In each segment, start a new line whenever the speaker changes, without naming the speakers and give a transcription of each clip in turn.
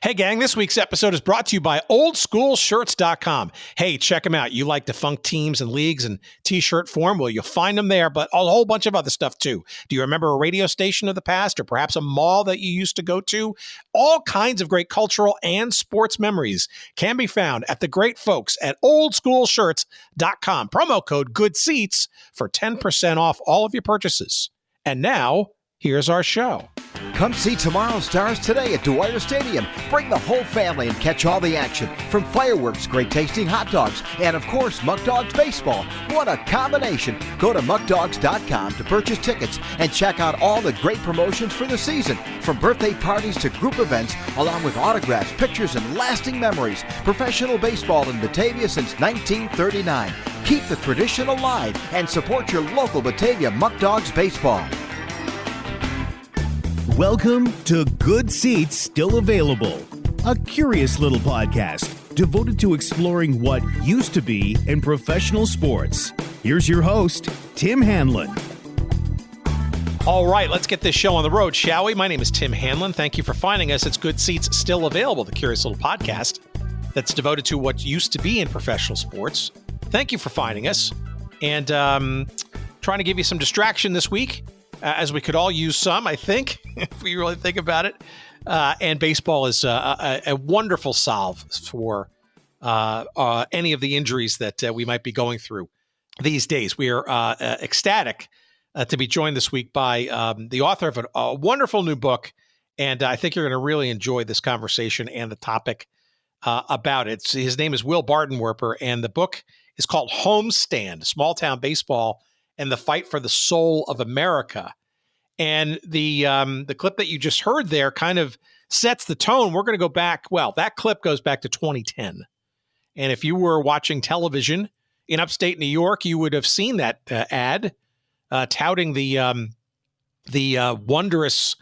Hey gang, this week's episode is brought to you by oldschoolshirts.com. Hey, check them out. You like defunct teams and leagues and t-shirt form? Well, you'll find them there, but a whole bunch of other stuff too. Do you remember a radio station of the past or perhaps a mall that you used to go to? All kinds of great cultural and sports memories can be found at the great folks at oldschoolshirts.com. Promo code GOODSEATS for 10% off all of your purchases. And now, here's our show.
Come see tomorrow's stars today at Dwyer Stadium. Bring the whole family and catch all the action. From fireworks, great tasting hot dogs, and of course, Muckdogs baseball. What a combination. Go to muckdogs.com to purchase tickets and check out all the great promotions for the season. From birthday parties to group events, along with autographs, pictures, and lasting memories. Professional baseball in Batavia since 1939. Keep the tradition alive and support your local Batavia Muckdogs baseball.
Welcome to Good Seats Still Available, a curious little podcast devoted to exploring what used to be in professional sports. Here's your host, Tim Hanlon.
All right, let's get this show on the road, shall we? My name is Tim Hanlon. Thank you for finding us. It's Good Seats Still Available, the curious little podcast that's devoted to what used to be in professional sports. Thank you for finding us. And trying to give you some distraction this week. As we could all use some, I think, if we really think about it. And baseball is a wonderful solve for any of the injuries that we might be going through these days. We are ecstatic to be joined this week by the author of a wonderful new book. And I think you're going to really enjoy this conversation and the topic about it. His name is Will Bardenwerper, and the book is called Homestand, Small Town Baseball and the Fight for the Soul of America. And the clip that you just heard there kind of sets the tone. We're going to go back. Well, that clip goes back to 2010. And if you were watching television in upstate New York, you would have seen that ad touting the wondrous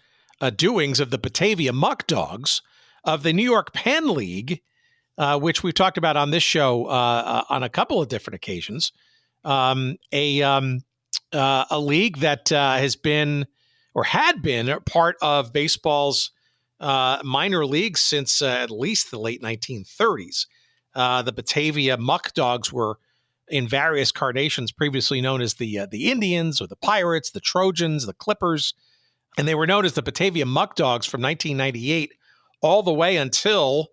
doings of the Batavia Muckdogs of the New York-Penn League, which we've talked about on this show on a couple of different occasions. A league that has been or had been part of baseball's minor leagues since at least the late 1930s. The Batavia Muckdogs were in various carnations previously known as the Indians or the Pirates, the Trojans, the Clippers, and they were known as the Batavia Muckdogs from 1998 all the way until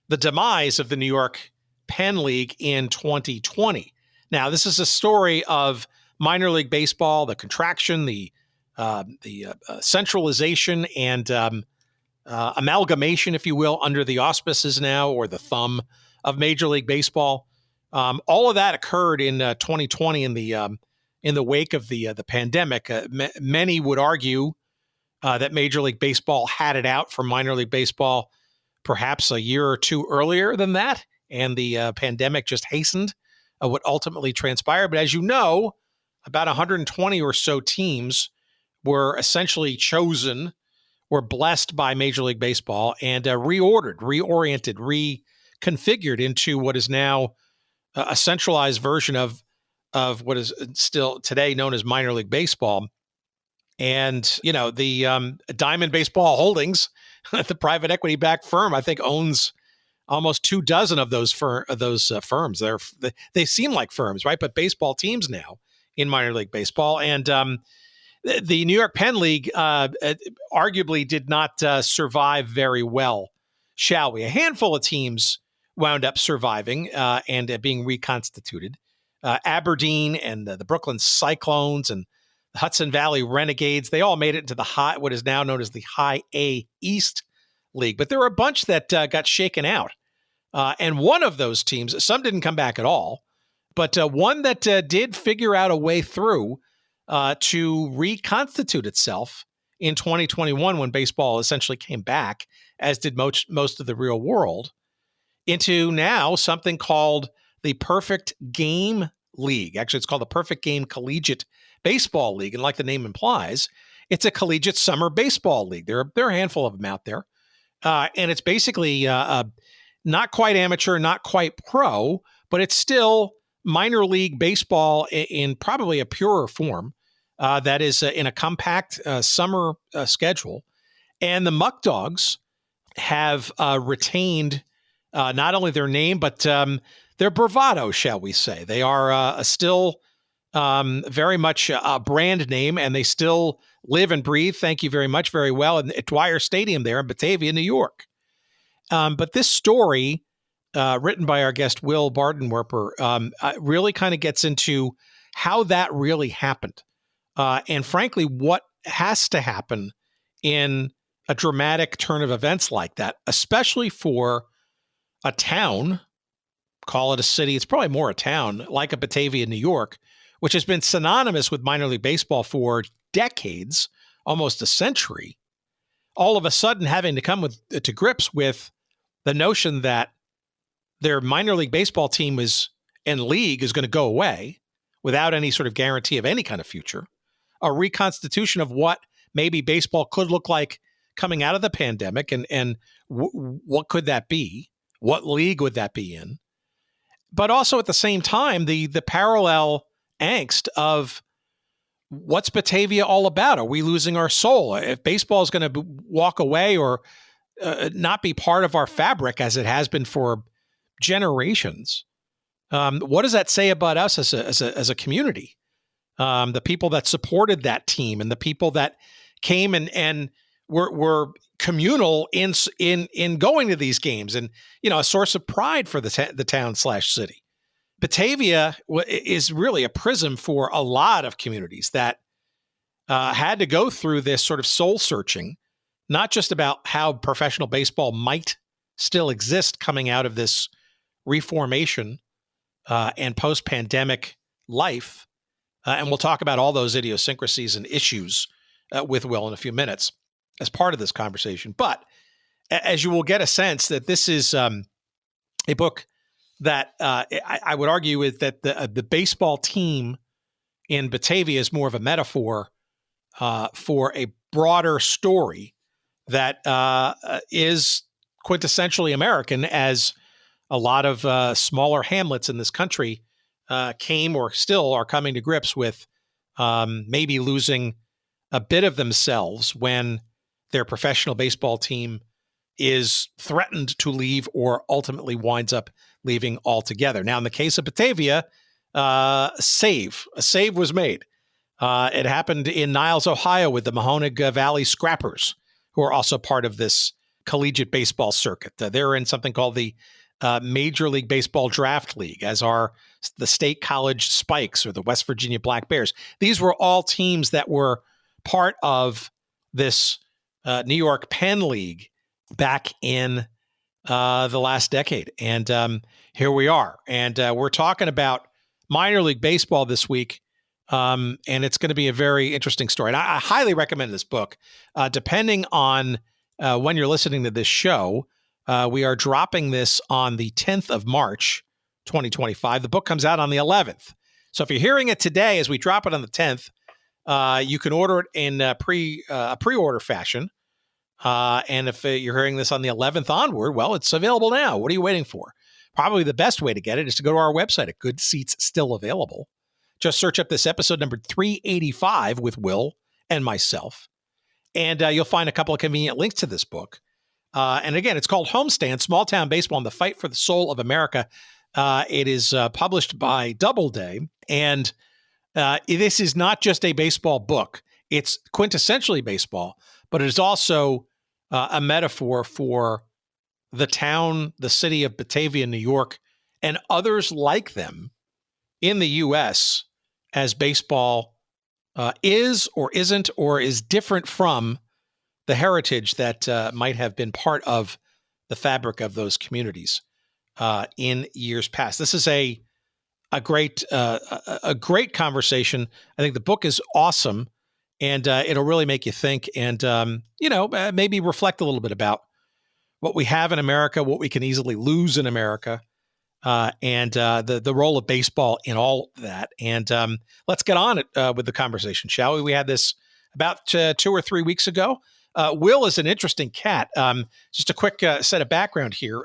the demise of the New York-Penn League in 2020. Now, this is a story of minor league baseball, the contraction, the centralization and amalgamation, if you will, under the auspices now or the thumb of Major League Baseball. All of that occurred in 2020 in the wake of the pandemic. Many would argue that Major League Baseball had it out for minor league baseball perhaps a year or two earlier than that, and the pandemic just hastened what ultimately transpired. But as you know, about 120 or so teams were essentially chosen, were blessed by Major League Baseball and reoriented, reconfigured into what is now a centralized version of what is still today known as minor league baseball. And, you know, the Diamond Baseball Holdings, the private equity-backed firm, I think owns almost 24 of those firms. They seem like firms, right? But baseball teams now in minor league baseball. And the New York-Penn League arguably did not survive very well, shall we? A handful of teams wound up surviving and being reconstituted. Aberdeen and the Brooklyn Cyclones and the Hudson Valley Renegades, they all made it into what is now known as the High A East League. But there were a bunch that got shaken out. And one of those teams, some didn't come back at all, but one that did figure out a way through to reconstitute itself in 2021 when baseball essentially came back, as did most of the real world, into now something called the Perfect Game League. Actually, it's called the Perfect Game Collegiate Baseball League. And like the name implies, it's a collegiate summer baseball league. There are a handful of them out there. And it's basically not quite amateur, not quite pro, but it's still minor league baseball in probably a purer form that is in a compact summer schedule. And the Muckdogs have retained not only their name, but their bravado, shall we say. They are still very much a brand name, and they still live and breathe, thank you very much, very well, at Dwyer Stadium there in Batavia, New York. But this story, written by our guest, Will Bardenwerper, really kind of gets into how that really happened. And frankly, what has to happen in a dramatic turn of events like that, especially for a town, call it a city, it's probably more a town, like a Batavia, New York, which has been synonymous with minor league baseball for decades, almost a century, all of a sudden having to come to grips with the notion that their minor league baseball team and league is going to go away without any sort of guarantee of any kind of future, a reconstitution of what maybe baseball could look like coming out of the pandemic, and what could that be? What league would that be in? But also at the same time, the parallel angst of what's Batavia all about? Are we losing our soul? If baseball is going to walk away or not be part of our fabric as it has been for generations, what does that say about us as a community? The people that supported that team and the people that came and were communal in going to these games, and a source of pride for the town/city. Batavia is really a prism for a lot of communities that had to go through this sort of soul searching, not just about how professional baseball might still exist coming out of this reformation and post-pandemic life. And we'll talk about all those idiosyncrasies and issues with Will in a few minutes as part of this conversation. But as you will get a sense that this is a book that I would argue is that the baseball team in Batavia is more of a metaphor for a broader story that is quintessentially American, as a lot of smaller hamlets in this country came or still are coming to grips with maybe losing a bit of themselves when their professional baseball team is threatened to leave or ultimately winds up leaving altogether. Now, in the case of Batavia, a save was made. It happened in Niles, Ohio, with the Mahoning Valley Scrappers, who are also part of this collegiate baseball circuit. They're in something called the Major League Baseball Draft League, as are the State College Spikes or the West Virginia Black Bears. These were all teams that were part of this New York-Penn League back in the last decade. And here we are. And we're talking about minor league baseball this week. And it's going to be a very interesting story. And I highly recommend this book. Depending on when you're listening to this show, we are dropping this on the 10th of March, 2025. The book comes out on the 11th. So if you're hearing it today as we drop it on the 10th, you can order it in pre-order fashion. And if you're hearing this on the 11th onward, well, it's available now. What are you waiting for? Probably the best way to get it is to go to our website at Good Seats Still Available. Just search up this episode number 385 with Will and myself, and you'll find a couple of convenient links to this book. And again, it's called Homestand, Small Town Baseball and the Fight for the Soul of America. It is published by Doubleday, and this is not just a baseball book. It's quintessentially baseball, but it is also a metaphor for the town, the city of Batavia, New York, and others like them in the U.S. as baseball is or isn't or is different from the heritage that might have been part of the fabric of those communities in years past. This is a great conversation. I think the book is awesome, and it'll really make you think and maybe reflect a little bit about what we have in America, what we can easily lose in America, and the role of baseball in all of that. And let's get on it with the conversation, shall we? We had this about 2 or 3 weeks ago. Will is an interesting cat. Just a quick set of background here.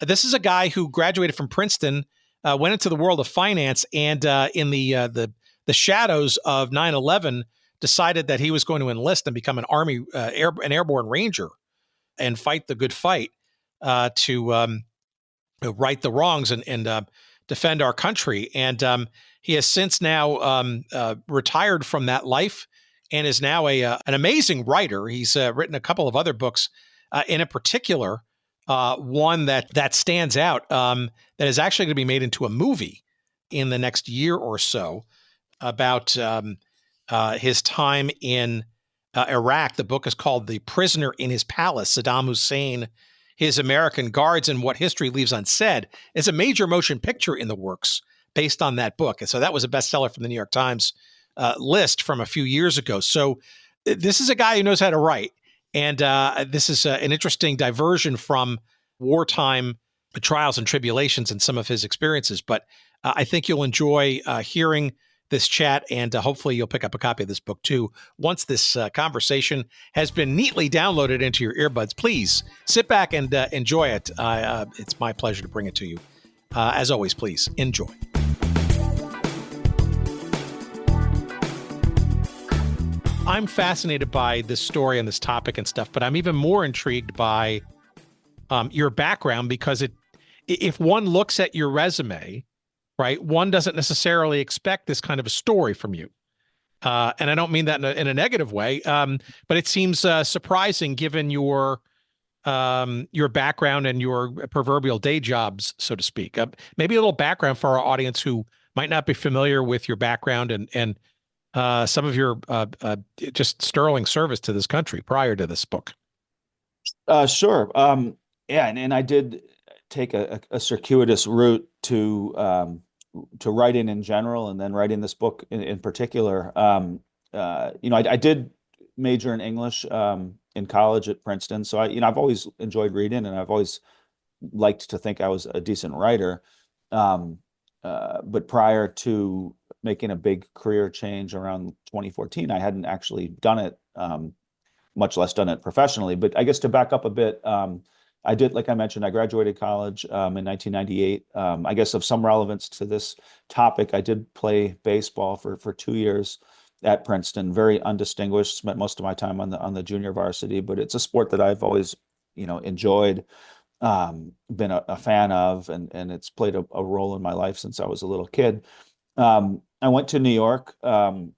This is a guy who graduated from Princeton, went into the world of finance, and in the shadows of 9/11, decided that he was going to enlist and become an Army an airborne ranger and fight the good fight to right the wrongs and defend our country. And he has since now retired from that life and is now an amazing writer. He's written a couple of other books, in a particular one that stands out, that is actually going to be made into a movie in the next year or so, about his time in Iraq. The book is called The Prisoner in His Palace, Saddam Hussein, His American Guards, and What History Leaves Unsaid. It's a major motion picture in the works based on that book. And so that was a bestseller from the New York Times list from a few years ago. So this is a guy who knows how to write. And this is an interesting diversion from wartime trials and tribulations and some of his experiences. But I think you'll enjoy hearing this chat, and hopefully you'll pick up a copy of this book too once this conversation has been neatly downloaded into your earbuds. Please sit back and enjoy it. It's my pleasure to bring it to you. As always, please enjoy. I'm fascinated by this story and this topic and stuff, but I'm even more intrigued by your background, because if one looks at your resume, right, one doesn't necessarily expect this kind of a story from you. And I don't mean that in a negative way, but it seems surprising given your background and your proverbial day jobs, so to speak. Maybe a little background for our audience who might not be familiar with your background and some of your just sterling service to this country prior to this book.
Sure. Yeah, and I did take a circuitous route to writing in general, and then writing this book in particular. I did major in English in college at Princeton, so I've always enjoyed reading, and I've always liked to think I was a decent writer. But prior to making a big career change around 2014, I hadn't actually done it, much less done it professionally. But I guess to back up a bit, I did, like I mentioned, I graduated college in 1998. I guess of some relevance to this topic, I did play baseball for 2 years at Princeton, very undistinguished, spent most of my time on the junior varsity, but it's a sport that I've always, enjoyed, been a fan of, and it's played a role in my life since I was a little kid. I went to New York and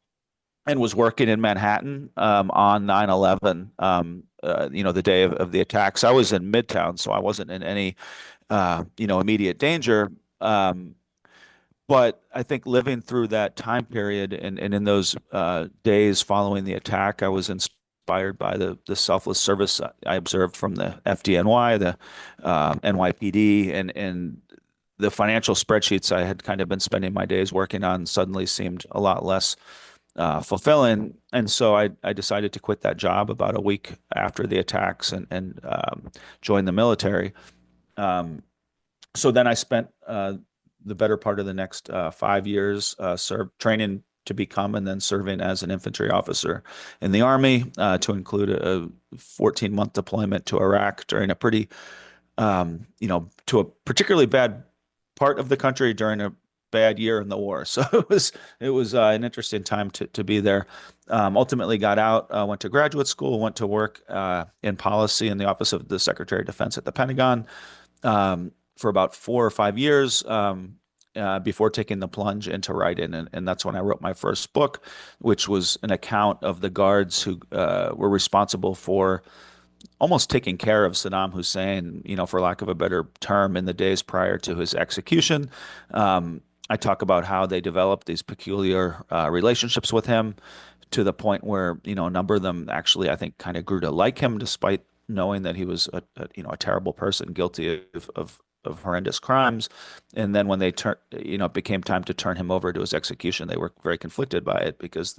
was working in Manhattan on 9/11, the day of the attacks. I was in Midtown, so I wasn't in any, immediate danger. But I think living through that time period and in those days following the attack, I was inspired by the selfless service I observed from the FDNY, the NYPD, and the financial spreadsheets I had kind of been spending my days working on suddenly seemed a lot less fulfilling. And so I decided to quit that job about a week after the attacks and join the military. So then I spent the better part of the next 5 years training to become and then serving as an infantry officer in the Army, to include a 14-month deployment to Iraq during a pretty, to a particularly bad part of the country during a bad year in the war. So it was an interesting time to be there. Ultimately got out, went to graduate school, went to work in policy in the Office of the Secretary of Defense at the Pentagon for about 4 or 5 years before taking the plunge into writing. And that's when I wrote my first book, which was an account of the guards who were responsible for almost taking care of Saddam Hussein, for lack of a better term, in the days prior to his execution. I talk about how they developed these peculiar relationships with him to the point where, a number of them actually, I think, kind of grew to like him, despite knowing that he was a terrible person, guilty of horrendous crimes. And then when they it became time to turn him over to his execution, they were very conflicted by it because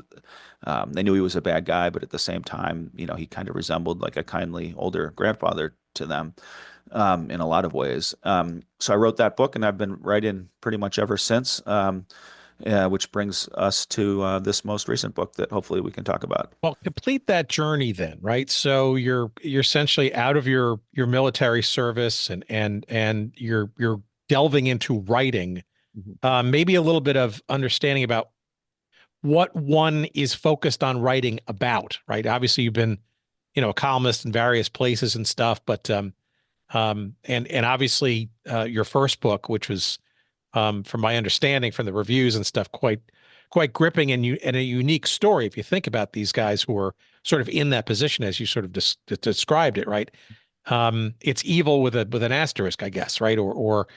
they knew he was a bad guy, but at the same time, he kind of resembled like a kindly older grandfather to them in a lot of ways. So I wrote that book, and I've been writing pretty much ever since. Which brings us to this most recent book that hopefully we can talk about.
Well, complete that journey then, right? So you're essentially out of your military service and you're delving into writing. Mm-hmm. Maybe a little bit of understanding about what one is focused on writing about, right? Obviously, you've been a columnist in various places and stuff. But and obviously your first book, which was from my understanding from the reviews and stuff, quite gripping and a unique story. If you think about these guys who are sort of in that position as you sort of described it, right? It's evil with an asterisk, I guess, right? Or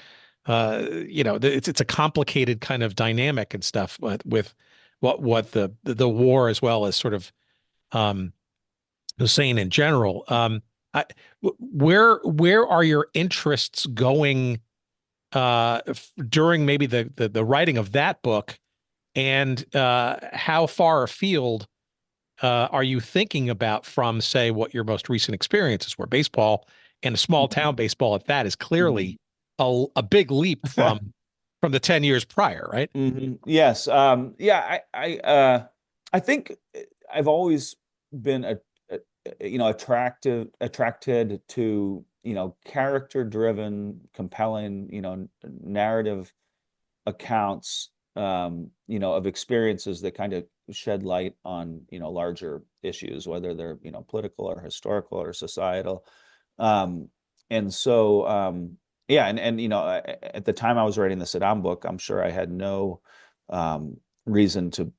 it's a complicated kind of dynamic and stuff with what the war as well as sort of Hussein in general. Where are your interests going during maybe the writing of that book, and how far afield are you thinking about from, say, what your most recent experiences were? Baseball, and a small town baseball at that, is clearly a big leap from the 10 years prior, right?
Yes. Yeah. I think I've always been attracted to, character driven, compelling, narrative accounts, of experiences that kind of shed light on, larger issues, whether they're, political or historical or societal. And so, yeah. And, at the time I was writing the Saddam book, I'm sure I had no, reason to,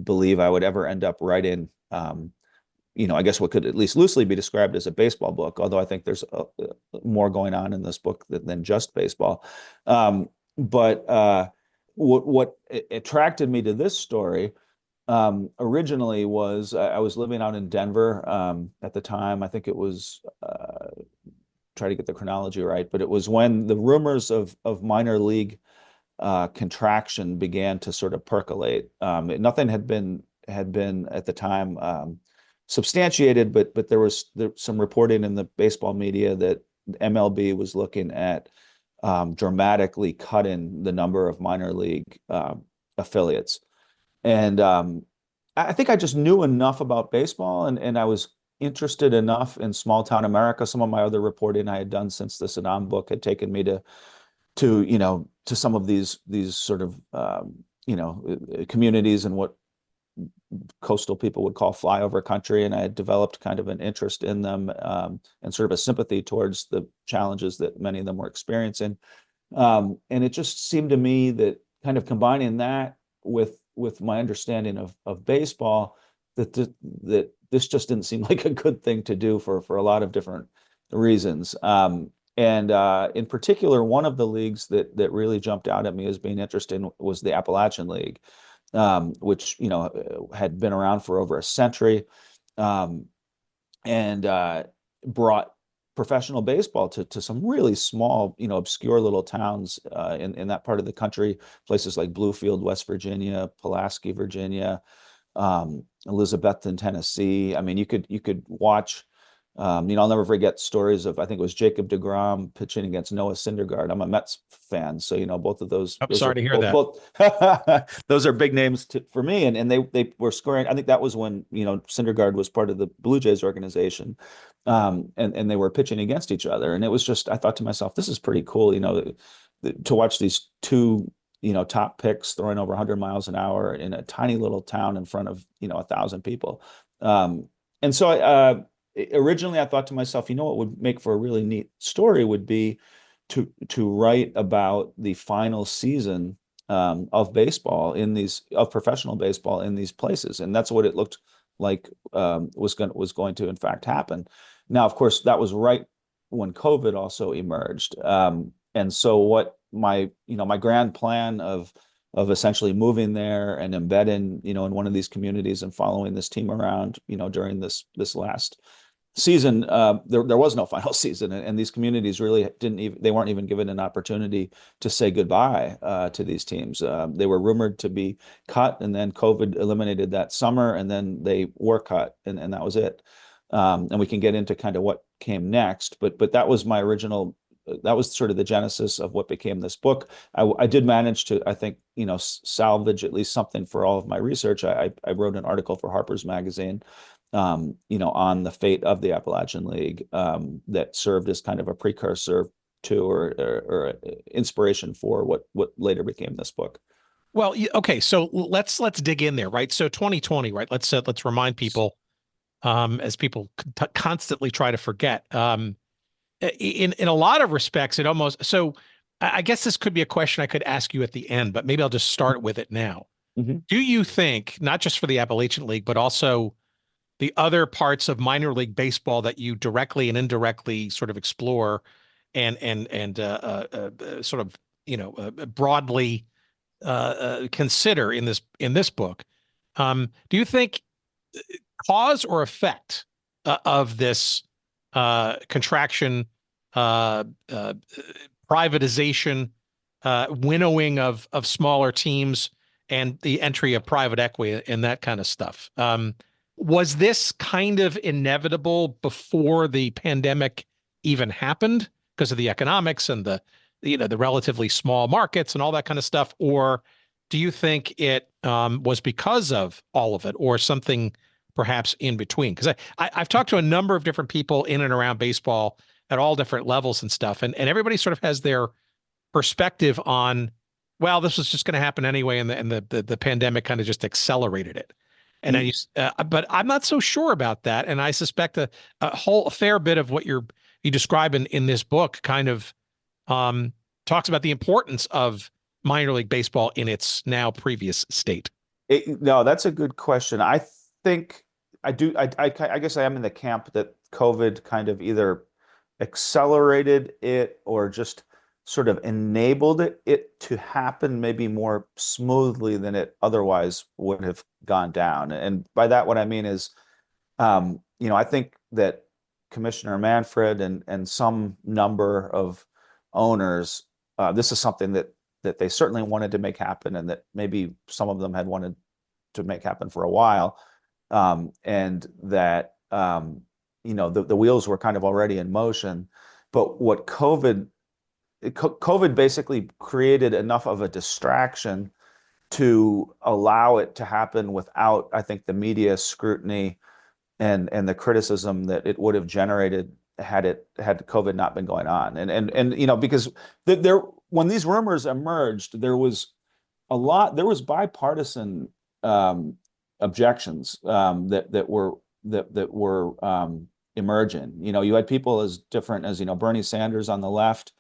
believe I would ever end up writing, I guess what could at least loosely be described as a baseball book, although I think there's more going on in this book than just baseball. But what attracted me to this story originally was I was living out in Denver at the time. I think it was, try to get the chronology right, but it was when the rumors of minor league contraction began to sort of percolate. Nothing had been at the time substantiated, but there was some reporting in the baseball media that MLB was looking at dramatically cutting the number of minor league affiliates. And I think I just knew enough about baseball, and I was interested enough in small town America. Some of my other reporting I had done since the Saddam book had taken me to some of these sort of communities and what coastal people would call flyover country, and I had developed kind of an interest in them and sort of a sympathy towards the challenges that many of them were experiencing. And it just seemed to me that kind of combining that with my understanding of baseball, that this just didn't seem like a good thing to do for a lot of different reasons. And in particular, one of the leagues that really jumped out at me as being interesting was the Appalachian League, which had been around for over a century, and brought professional baseball to some really small, obscure little towns in that part of the country, places like Bluefield, West Virginia, Pulaski, Virginia, Elizabethton, Tennessee. I mean, you could watch. I'll never forget stories of, I think it was Jacob deGrom pitching against Noah Syndergaard. I'm a Mets fan, so both of those.
I'm sorry to hear that.
Both those are big names for me, and they were scoring. I think that was when Syndergaard was part of the Blue Jays organization, and they were pitching against each other, and it was just, I thought to myself, this is pretty cool, to watch these two top picks throwing over 100 miles an hour in a tiny little town in front of 1,000 people, and so originally I thought to myself, what would make for a really neat story would be to write about the final season of baseball of professional baseball in these places, and that's what it looked like was going to in fact happen. Now, of course, that was right when COVID also emerged, and so what my grand plan of essentially moving there and embedding in one of these communities and following this team around during this last season, there was no final season, and these communities really they weren't even given an opportunity to say goodbye to these teams. They were rumored to be cut, and then COVID eliminated that summer, and then they were cut, and that was it. And we can get into kind of what came next, but that was my original. That was sort of the genesis of what became this book. I did manage to, I think, salvage at least something for all of my research. I wrote an article for Harper's Magazine, on the fate of the Appalachian League, that served as kind of a precursor to or inspiration for what later became this book.
Well, okay, so let's dig in there, right? So 2020, right? Let's remind people as people constantly try to forget. In a lot of respects, it almost so. I guess this could be a question I could ask you at the end, but maybe I'll just start with it now.
Mhm.
Do you think, not just for the Appalachian League, but also the other parts of minor league baseball that you directly and indirectly sort of explore and sort of broadly consider in this book? Do you think cause or effect of this contraction, uh, uh, privatization, winnowing of smaller teams, and the entry of private equity and that kind of stuff? Was this kind of inevitable before the pandemic even happened because of the economics and the relatively small markets and all that kind of stuff? Or do you think it was because of all of it or something perhaps in between? Because I've talked to a number of different people in and around baseball at all different levels and stuff, and everybody sort of has their perspective on, well, this was just going to happen anyway, and the pandemic kind of just accelerated it. And but I'm not so sure about that, and I suspect a fair bit of what you describe in this book kind of talks about the importance of minor league baseball in its now previous state.
No, that's a good question. I think I do. I guess I am in the camp that COVID kind of either accelerated it or just sort of enabled it to happen maybe more smoothly than it otherwise would have gone down. And by that, what I mean is, I think that Commissioner Manfred and some number of owners, this is something that they certainly wanted to make happen, and that maybe some of them had wanted to make happen for a while, and that the wheels were kind of already in motion. But what COVID basically created enough of a distraction to allow it to happen without, I think, the media scrutiny and the criticism that it would have generated had COVID not been going on. And because when these rumors emerged, there was bipartisan objections that were emerging. You had people as different as Bernie Sanders on the left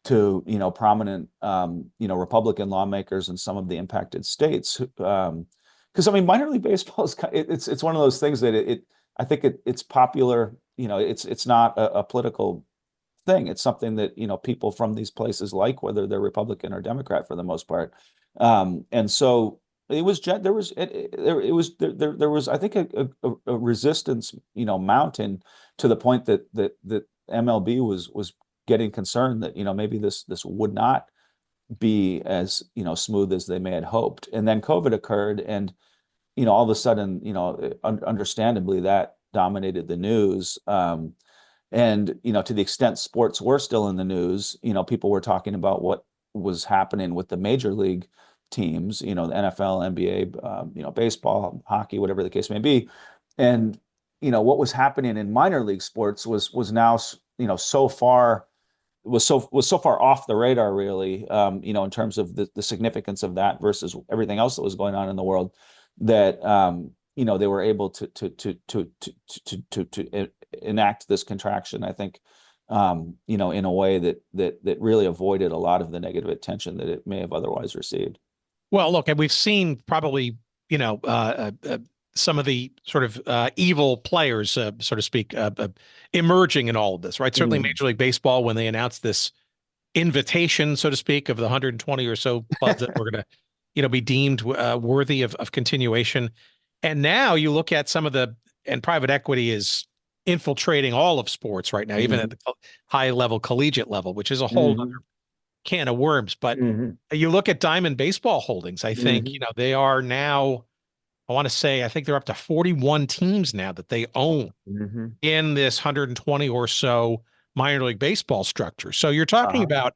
to prominent Republican lawmakers in some of the impacted states. Because minor league baseball is it's one of those things that I think it's popular. It's not a political thing. It's something that people from these places like, whether they're Republican or Democrat for the most part. And so there was I think a resistance mounting to the point that MLB was getting concerned that maybe this would not be as smooth as they may have hoped. And then COVID occurred, and all of a sudden understandably that dominated the news. And to the extent sports were still in the news, people were talking about what was happening with the major league teams, the NFL, NBA, baseball, hockey, whatever the case may be. And what was happening in minor league sports was now so far off the radar, really, in terms of the significance of that versus everything else that was going on in the world, that they were able to enact this contraction, I think, in a way that really avoided a lot of the negative attention that it may have otherwise received.
Well, look, and we've seen probably, some of the sort of evil players, so to speak, emerging in all of this, right? Certainly Major League Baseball, when they announced this invitation, so to speak, of the 120 or so clubs that were going to, be deemed worthy of continuation. And now you look at some of and private equity is infiltrating all of sports right now, even at the high level, collegiate level, which is a whole other can of worms. But you look at Diamond Baseball Holdings, I think, they are now, I want to say, I think they're up to 41 teams now that they own in this 120 or so minor league baseball structure. So you're talking about,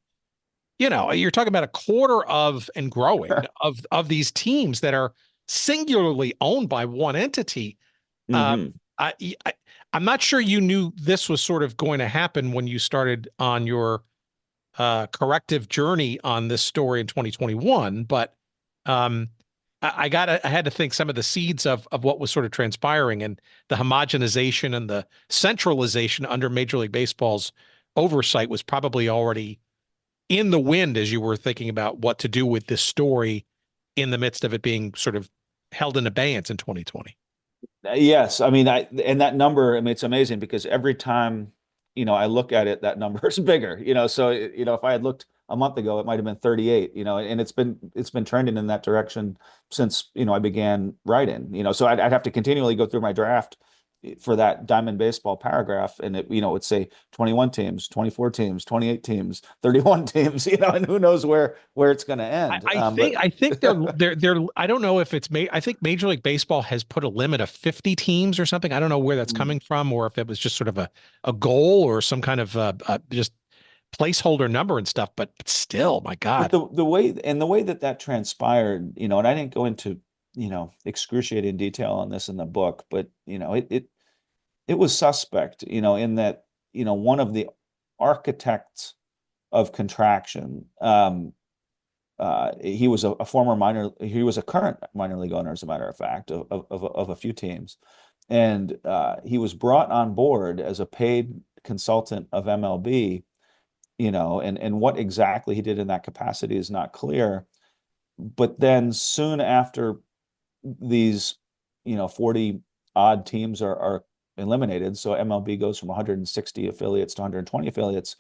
a quarter of and growing of these teams that are singularly owned by one entity. I'm not sure you knew this was sort of going to happen when you started on your corrective journey on this story in 2021, but I had to think some of the seeds of what was sort of transpiring, and the homogenization and the centralization under Major League Baseball's oversight was probably already in the wind as you were thinking about what to do with this story in the midst of it being sort of held in abeyance in 2020.
Yes, I mean, and that number, I mean, it's amazing because every time, I look at it, that number is bigger, so, if I had looked a month ago, it might have been 38, and it's been trending in that direction since, I began writing, so I'd have to continually go through my draft for that Diamond Baseball paragraph, and it, would say 21 teams, 24 teams, 28 teams, 31 teams, and who knows where it's going to end.
I think they're I don't know if it's I think Major League Baseball has put a limit of 50 teams or something. I don't know where that's coming from, or if it was just sort of a goal or some kind of just placeholder number and stuff. But still, my God,
but the way that transpired, and I didn't go into excruciating detail on this in the book, but it was suspect, in that, one of the architects of contraction, he was he was a current minor league owner, as a matter of fact, of a few teams. And he was brought on board as a paid consultant of MLB, and what exactly he did in that capacity is not clear. But then soon after these, 40 odd teams are eliminated, so MLB goes from 160 affiliates to 120 affiliates.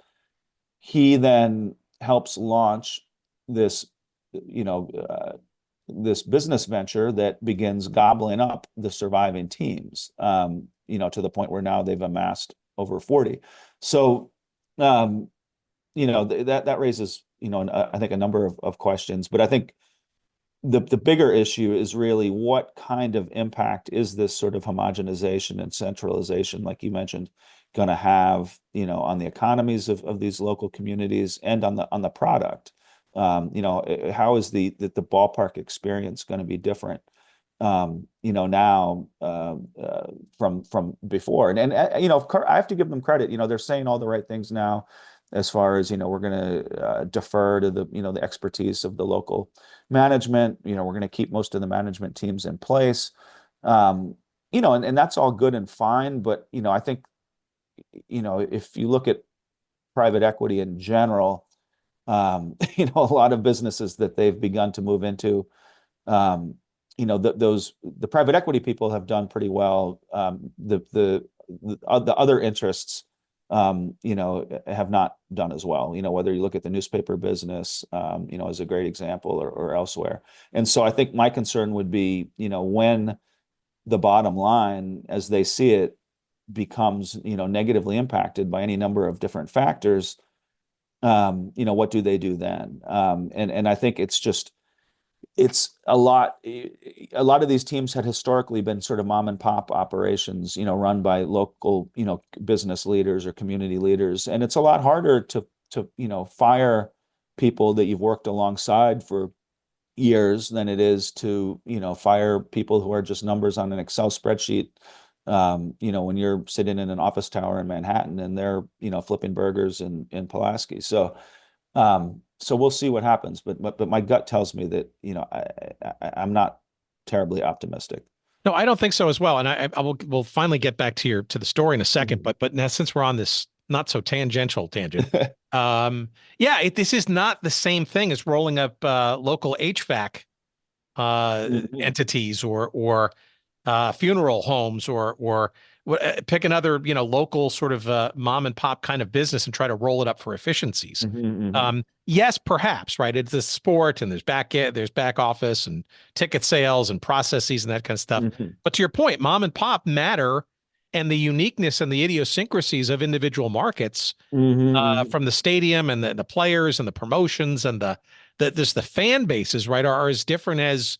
He then helps launch this, this business venture that begins gobbling up the surviving teams, to the point where now they've amassed over 40. So, that raises, I think a number of questions, but I think the bigger issue is really what kind of impact is this sort of homogenization and centralization, like you mentioned, going to have, on the economies of these local communities and on the product. How is the ballpark experience going to be different, now from before? And I have to give them credit. They're saying all the right things now, as far as, we're going to defer to the expertise of the local management. We're going to keep most of the management teams in place. And that's all good and fine. But, I think, if you look at private equity in general, a lot of businesses that they've begun to move into, the private equity people have done pretty well. The other interests, have not done as well, whether you look at the newspaper business, as a great example, or elsewhere. And so I think my concern would be, when the bottom line, as they see it, becomes, negatively impacted by any number of different factors, what do they do then? And I think it's a lot of these teams had historically been sort of mom and pop operations, run by local, business leaders or community leaders. And it's a lot harder to fire people that you've worked alongside for years than it is to, fire people who are just numbers on an Excel spreadsheet, when you're sitting in an office tower in Manhattan and they're, flipping burgers in Pulaski. So we'll see what happens, but my gut tells me that, I'm not terribly optimistic.
No, I don't think so as well. And we'll finally get back to the story in a second, but now, since we're on this not so tangential tangent, this is not the same thing as rolling up local HVAC entities or funeral homes or pick another, local sort of mom and pop kind of business and try to roll it up for efficiencies. Yes, perhaps, right? It's a sport and there's back office and ticket sales and processes and that kind of stuff. But to your point, mom and pop matter, and the uniqueness and the idiosyncrasies of individual markets, from the stadium and the players and the promotions and the fan bases, right, are as different as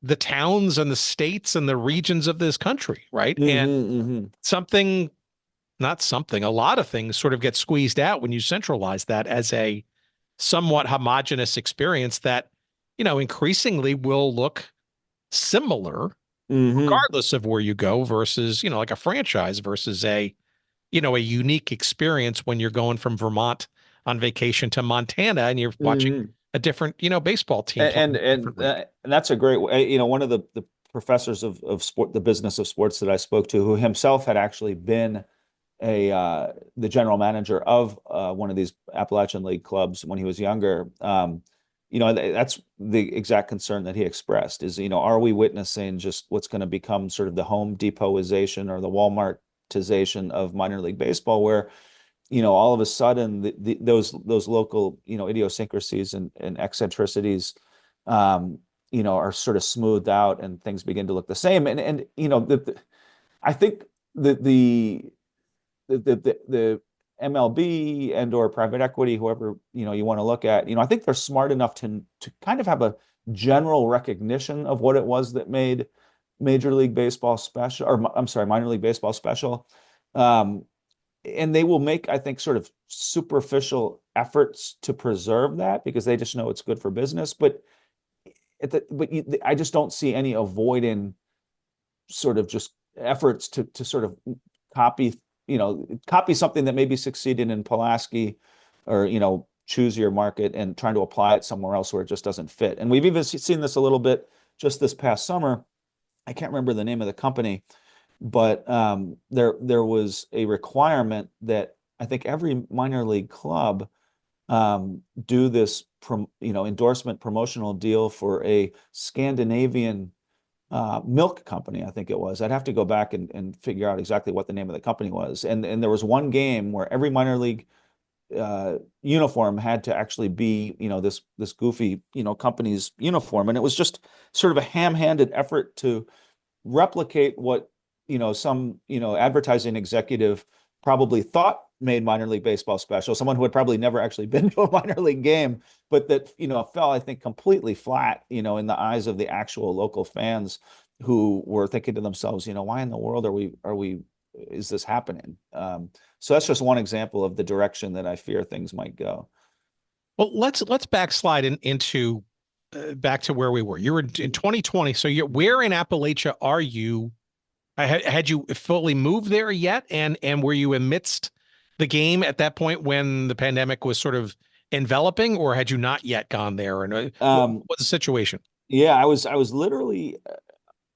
the towns and the states and the regions of this country, right? And a lot of things sort of get squeezed out when you centralize that as a somewhat homogenous experience that, increasingly will look similar regardless of where you go, versus, like a franchise versus a unique experience when you're going from Vermont on vacation to Montana and you're watching a different, baseball team
And
playing
and
differently.
and that's a great way. One of the professors of sport, the business of sports that I spoke to, who himself had actually been the general manager of one of these Appalachian League clubs when he was younger. That's the exact concern that he expressed is, are we witnessing just what's going to become sort of the Home Depotization or the Walmartization of minor league baseball, where, all of a sudden those local, idiosyncrasies and eccentricities, are sort of smoothed out and things begin to look the same. And I think the MLB and or private equity, whoever you want to look at, I think they're smart enough to kind of have a general recognition of what it was that made Major League Baseball special, or I'm sorry, Minor League Baseball special. And they will make, I think, sort of superficial efforts to preserve that because they just know it's good for business. But I just don't see any avoiding sort of just efforts to sort of copy copy something that maybe succeeded in Pulaski or, choose your market and trying to apply it somewhere else where it just doesn't fit. And we've even seen this a little bit just this past summer. I can't remember the name of the company, but there was a requirement that I think every minor league club do this endorsement promotional deal for a Scandinavian milk company, I think it was. I'd have to go back and figure out exactly what the name of the company was. And there was one game where every minor league uniform had to actually be, this goofy, company's uniform. And it was just sort of a ham-handed effort to replicate what, some, advertising executive probably thought made minor league baseball special, someone who had probably never actually been to a minor league game, but that, fell, I think, completely flat, in the eyes of the actual local fans who were thinking to themselves, why in the world is this happening? So that's just one example of the direction that I fear things might go.
Well, let's backslide into back to where we were. You were in 2020. So where in Appalachia are you? Had you fully moved there yet? And were you amidst the game at that point when the pandemic was sort of enveloping, or had you not yet gone there? And what was the situation?
Yeah, I was literally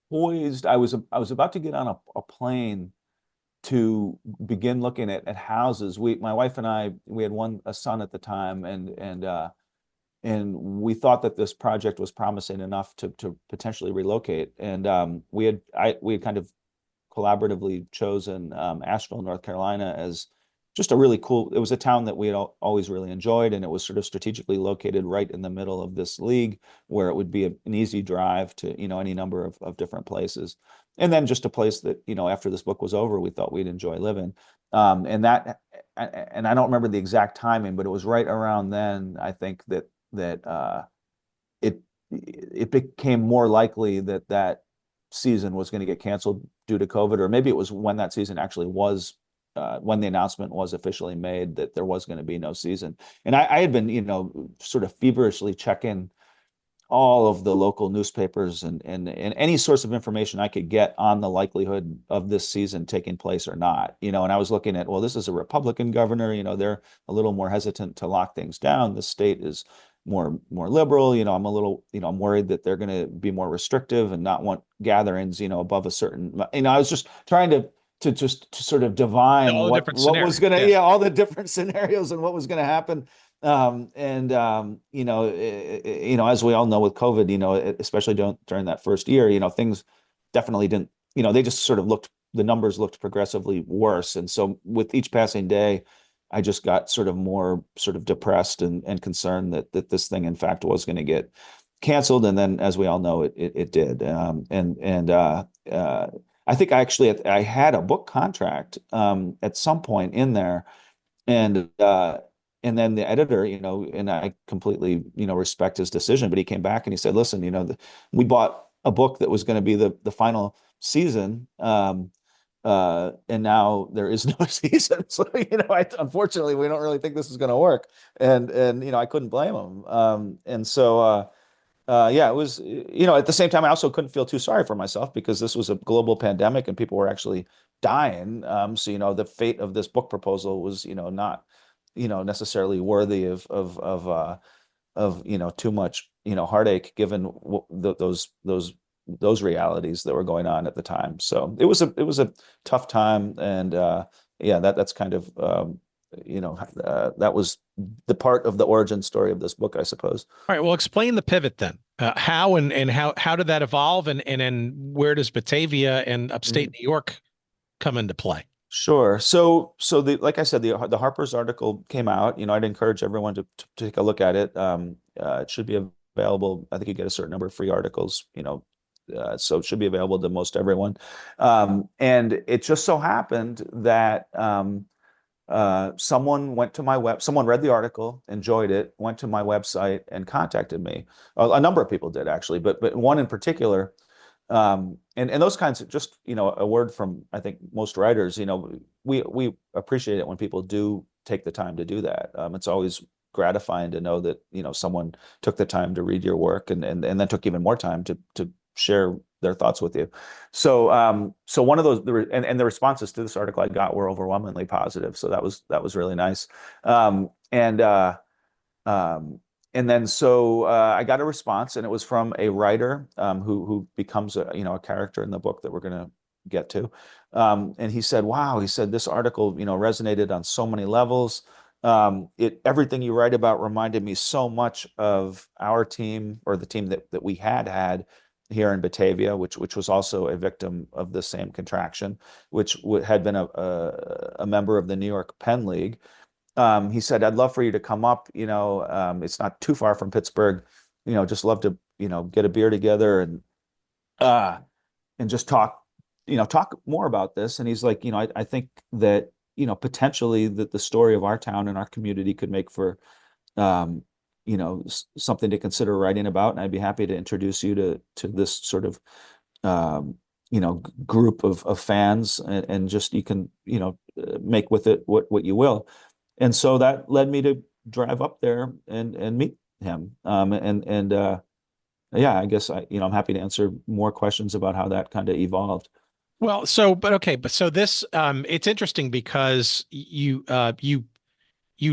poised. I was about to get on a plane to begin looking at houses. My wife and I, we had a son at the time, and we thought that this project was promising enough to potentially relocate. And we had kind of collaboratively chosen Asheville, North Carolina, as just a really cool. It was a town that we had always really enjoyed, and it was sort of strategically located right in the middle of this league, where it would be an easy drive to any number of different places, and then just a place that after this book was over, we thought we'd enjoy living. And I don't remember the exact timing, but it was right around then, I think, that it became more likely that season was going to get canceled due to COVID, or maybe it was when that season actually was, when the announcement was officially made that there was going to be no season. And I had been, sort of feverishly checking all of the local newspapers and any source of information I could get on the likelihood of this season taking place or not. And I was looking at, well, this is a Republican governor, they're a little more hesitant to lock things down. The state is more liberal. I'm a little, I'm worried that they're going to be more restrictive and not want gatherings, above a certain, I was just trying to sort of divine what was going to, all the different scenarios and what was going to happen. As we all know with COVID, especially during that first year, things definitely didn't, they just sort of the numbers looked progressively worse. And so with each passing day, I just got sort of more sort of depressed and concerned that this thing, in fact, was going to get canceled. And then, as we all know, it did. I think I had a book contract at some point in there, and then the editor, and I completely, respect his decision, but he came back and he said, listen, we bought a book that was going to be the final season. And now there is no season. So, unfortunately, we don't really think this is going to work. And I couldn't blame him. And so, yeah, it was, at the same time, I also couldn't feel too sorry for myself because this was a global pandemic and people were actually dying. So, the fate of this book proposal was, not, necessarily worthy of too much heartache given those realities that were going on at the time. So it was a tough time, and yeah, that's kind of that was the part of the origin story of this book, I suppose.
All right. Well, explain the pivot then. How and how did that evolve, and then where does Batavia and upstate New York come into play?
Sure. So like I said, the Harper's article came out. I'd encourage everyone to take a look at it. It should be available. I think you get a certain number of free articles, so it should be available to most everyone. And it just so happened that someone someone read the article, enjoyed it, went to my website and contacted me. A number of people did actually, but one in particular. And those kinds of just, a word from, I think, most writers, we appreciate it when people do take the time to do that. It's always gratifying to know that, someone took the time to read your work and then took even more time to share their thoughts with you. So one of those, and the responses to this article I got were overwhelmingly positive. So that was really nice. And then so I got a response, and it was from a writer who becomes a character in the book that we're going to get to. And he said, "Wow," he said, "this article resonated on so many levels. Everything you write about reminded me so much of our team, or the team that we had here in Batavia, which was also a victim of the same contraction, which had been a member of the New York-Penn League." He said, "I'd love for you to come up. It's not too far from Pittsburgh. Just love to, get a beer together and just talk more about this." And he's like, I think that, potentially that the story of our town and our community could make for, something to consider writing about. And I'd be happy to introduce you to this sort of, group of fans, and just you can, make with it what you will. And so that led me to drive up there and meet him. Yeah, I guess I'm happy to answer more questions about how that kind of evolved.
Well, so this it's interesting because you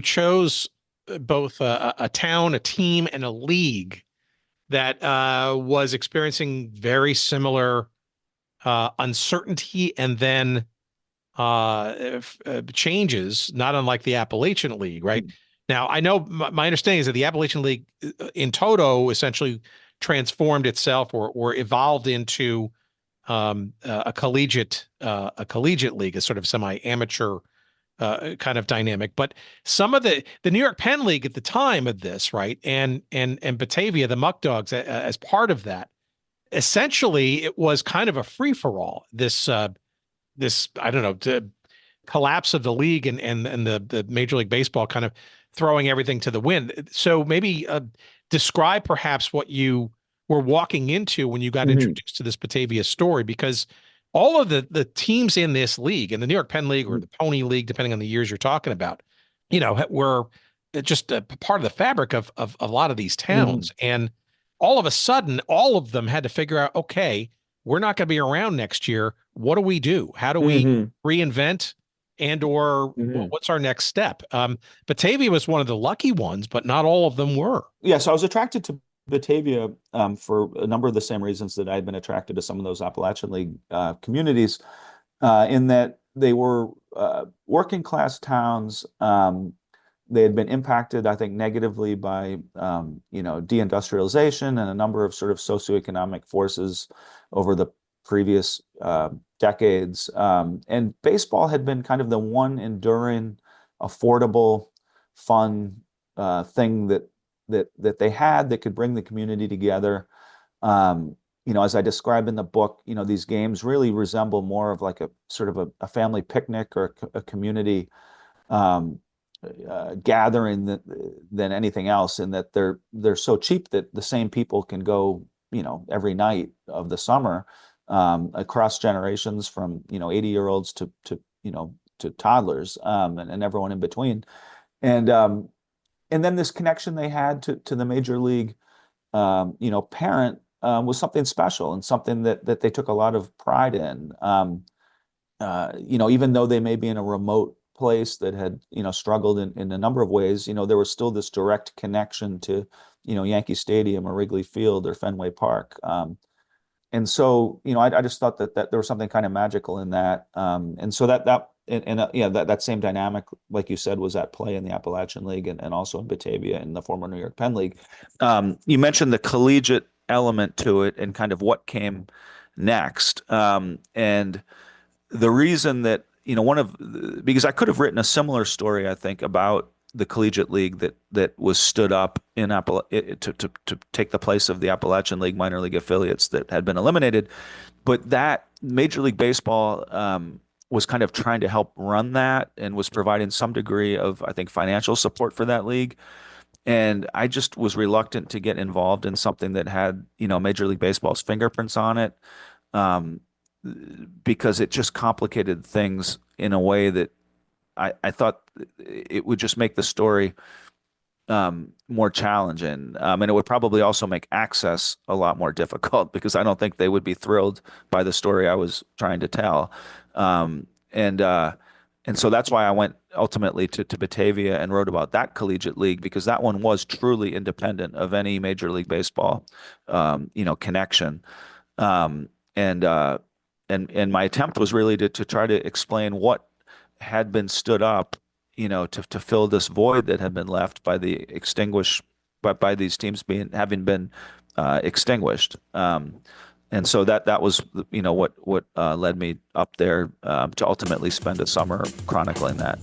chose both a town, a team, and a league that was experiencing very similar uncertainty and then changes, not unlike the Appalachian League, right? Now, I know my understanding is that the Appalachian League in toto essentially transformed itself or evolved into a collegiate league, a sort of semi-amateur kind of dynamic. But some of the New York-Penn League at the time of this, right, and Batavia, the Muckdogs, as part of that, essentially it was kind of a free-for-all. This I don't know, collapse of the league and the Major League Baseball kind of throwing everything to the wind. So maybe describe perhaps what you were walking into when you got introduced to this Batavia story, because all of the teams in this league, in the New York-Penn League or the Pony League, depending on the years you're talking about, were just a part of the fabric of a lot of these towns. And all of a sudden, all of them had to figure out, okay, we're not going to be around next year. What do we do? How do we reinvent or what's our next step? Batavia was one of the lucky ones, but not all of them were.
Yeah, so I was attracted to Batavia for a number of the same reasons that I had been attracted to some of those Appalachian League communities, in that they were working class towns. They had been impacted, I think, negatively by deindustrialization and a number of sort of socioeconomic forces over the previous decades. And baseball had been kind of the one enduring, affordable, fun thing that they had that could bring the community together. As I describe in the book, these games really resemble more of like a sort of a family picnic or a community gathering than anything else, in that they're so cheap that the same people can go, every night of the summer, across generations, from 80-year-olds to toddlers, and everyone in between. And then this connection they had to the major league parent was something special, and something that they took a lot of pride in. Even though they may be in a remote place that had, struggled in a number of ways, there was still this direct connection to, Yankee Stadium or Wrigley Field or Fenway Park. And so, I just thought that there was something kind of magical in that. And so that same dynamic, like you said, was at play in the Appalachian League and also in Batavia in the former New York-Penn League. You mentioned the collegiate element to it and kind of what came next. And the reason that, because I could have written a similar story, I think, about the collegiate league that was stood up in to take the place of the Appalachian League minor league affiliates that had been eliminated, but that Major League Baseball was kind of trying to help run that and was providing some degree of, I think, financial support for that league. And I just was reluctant to get involved in something that had, Major League Baseball's fingerprints on it, because it just complicated things in a way that I thought it would just make the story more challenging. And it would probably also make access a lot more difficult because I don't think they would be thrilled by the story I was trying to tell. And so that's why I went ultimately to Batavia and wrote about that collegiate league, because that one was truly independent of any Major League Baseball, connection. And my attempt was really to try to explain what had been stood up, to fill this void that had been left by by these teams having been extinguished. And so that was, what led me up there to ultimately spend a summer chronicling that.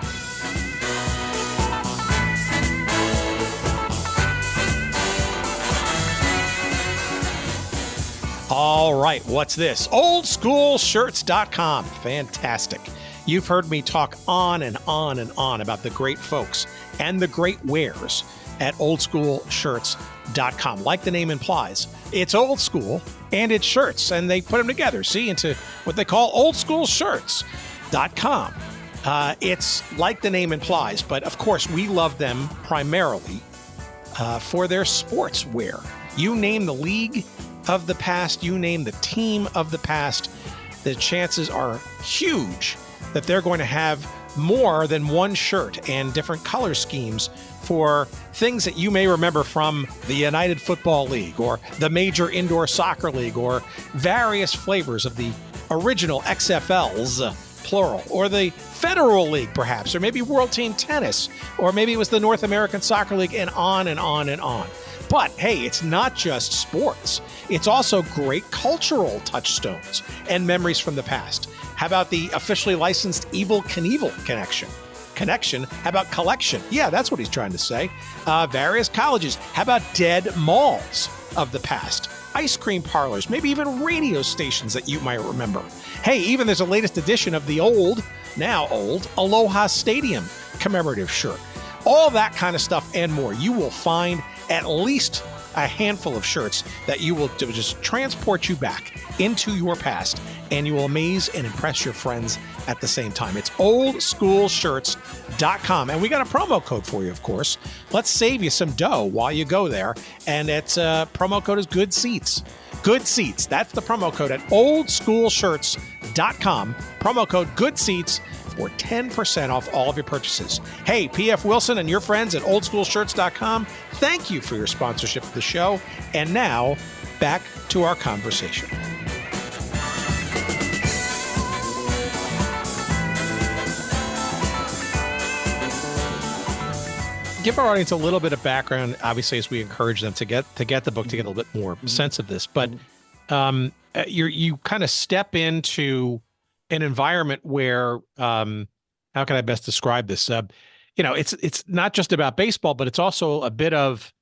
All right, what's this? Oldschoolshirts.com. Fantastic. You've heard me talk on and on and on about the great folks and the great wares at oldschoolshirts.com. Like the name implies, it's old school and it's shirts, and they put them together, into what they call oldschoolshirts.com. It's like the name implies, but of course we love them primarily for their sportswear. You name the league of the past, you name the team of the past, the chances are huge that they're going to have more than one shirt and different color schemes for things that you may remember from the United Football League or the Major Indoor Soccer League or various flavors of the original XFLs, plural, or the Federal League perhaps, or maybe World Team Tennis, or maybe it was the North American Soccer League, and on and on and on. But hey, it's not just sports. It's also great cultural touchstones and memories from the past. How about the officially licensed Evel Knievel connection? How about collection? Yeah, that's what he's trying to say. Various colleges. How about dead malls of the past? Ice cream parlors, maybe even radio stations that you might remember. Hey, even there's a latest edition of the now old, Aloha Stadium commemorative shirt. All that kind of stuff and more. You will find at least a handful of shirts that you will just transport you back into your past, and you will amaze and impress your friends at the same time. It's oldschoolshirts.com, and we got a promo code for you, of course. Let's save you some dough while you go there, and its promo code is Good Seats. Good Seats. That's the promo code at oldschoolshirts.com. Promo code Good Seats for 10% off all of your purchases. Hey, P.F. Wilson and your friends at oldschoolshirts.com, thank you for your sponsorship of the show. And now, back to our conversation. Give our audience a little bit of background, obviously, as we encourage them to get the book, to get a little bit more sense of this. But you kind of step into an environment where, how can I best describe this? It's not just about baseball, but it's also a bit of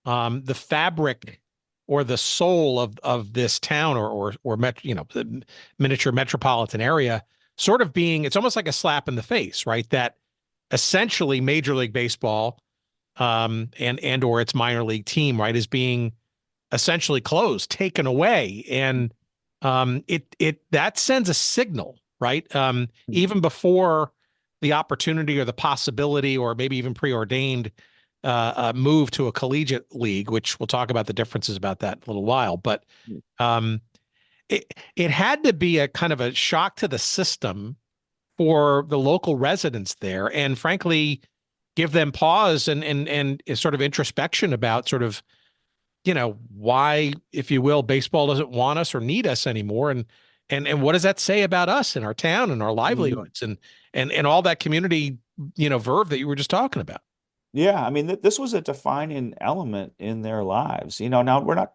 the fabric or the soul of this town or the miniature metropolitan area, sort of being, it's almost like a slap in the face, right? That essentially Major League Baseball and or its minor league team, right, is being essentially closed, taken away, and it that sends a signal, right? Even before the opportunity or the possibility or maybe even preordained move to a collegiate league, which we'll talk about the differences about that in a little while. But it had to be a kind of a shock to the system for the local residents there, and frankly, give them pause and a sort of introspection about sort of, why, if you will, baseball doesn't want us or need us anymore. And what does that say about us and our town and our livelihoods and all that community, verve that you were just talking about?
Yeah, I mean, this was a defining element in their lives. Now we're not,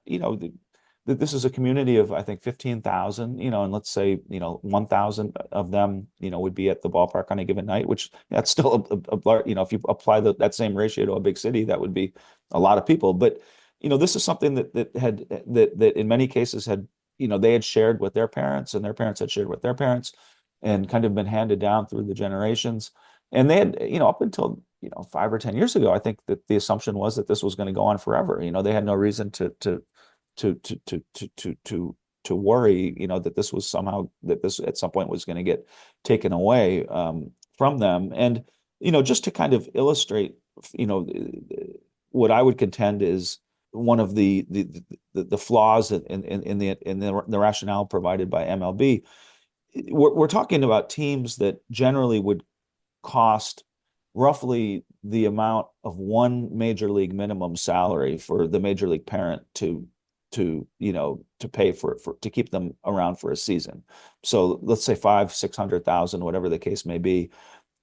this is a community of, I think, 15,000, and let's say, 1,000 of them, would be at the ballpark on a given night, which that's still if you apply that same ratio to a big city, that would be a lot of people. But, this is something that in many cases had, they had shared with their parents, and their parents had shared with their parents, and kind of been handed down through the generations. And they had, up until 5 or 10 years ago, I think that the assumption was that this was going to go on forever. They had no reason to worry, that this was somehow, that this at some point was going to get taken away from them. And just to kind of illustrate, what I would contend is one of the flaws in the rationale provided by MLB. We're talking about teams that generally would cost roughly the amount of one major league minimum salary for the major league parent to pay for to keep them around for a season. So let's say 500,000-600,000, whatever the case may be,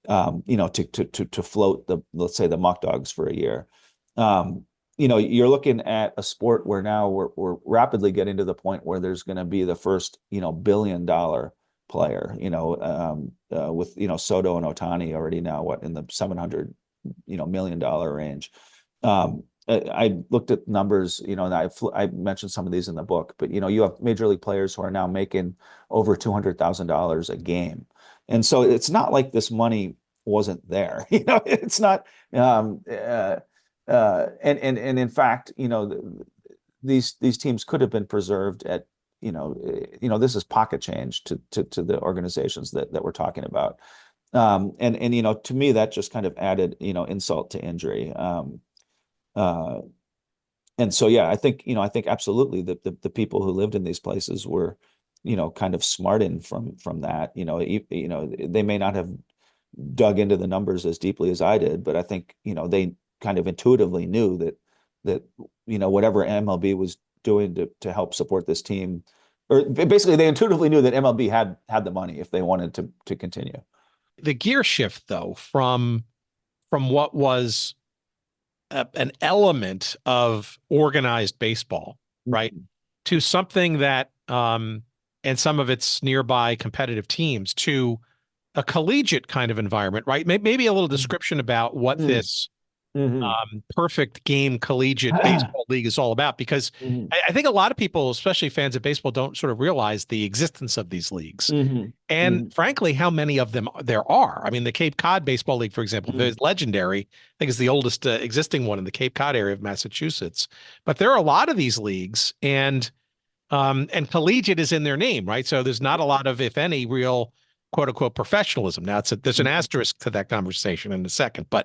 to float let's say the Muckdogs for a year. You're looking at a sport where now we're rapidly getting to the point where there's going to be the first, $1 billion player, with, Soto and Ohtani already now in the $700 million range. I looked at numbers, and I mentioned some of these in the book, but you have major league players who are now making over $200,000 a game, and so it's not like this money wasn't there. It's not. And in fact, these teams could have been preserved at, this is pocket change to the organizations that we're talking about. And to me, that just kind of added, insult to injury. And so, yeah, I think absolutely the people who lived in these places were, kind of smartened from that. They may not have dug into the numbers as deeply as I did, but I think, they kind of intuitively knew that whatever MLB was doing to help support this team, or basically they intuitively knew that MLB had the money if they wanted to continue.
The gear shift, though, from what was an element of organized baseball, right, to something that, and some of its nearby competitive teams, to a collegiate kind of environment, right? Maybe a little description about what this perfect game collegiate baseball league is all about, because I think a lot of people, especially fans of baseball, don't sort of realize the existence of these leagues and frankly, how many of them there are. I mean, the Cape Cod Baseball League, for example, is legendary. I think it's the oldest existing one in the Cape Cod area of Massachusetts, but there are a lot of these leagues, and collegiate is in their name, right? So there's not a lot of, if any, real quote unquote professionalism. Now there's an asterisk to that conversation in a second, but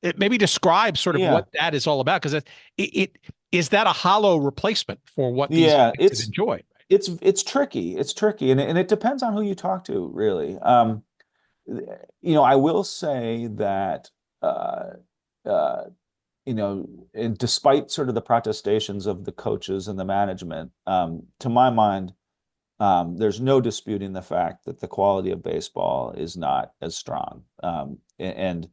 it maybe describes sort of what that is all about, because it is that a hollow replacement for what these kids have enjoyed.
It's tricky. It's tricky, and it depends on who you talk to, really. I will say that and despite sort of the protestations of the coaches and the management, to my mind, there's no disputing the fact that the quality of baseball is not as strong. And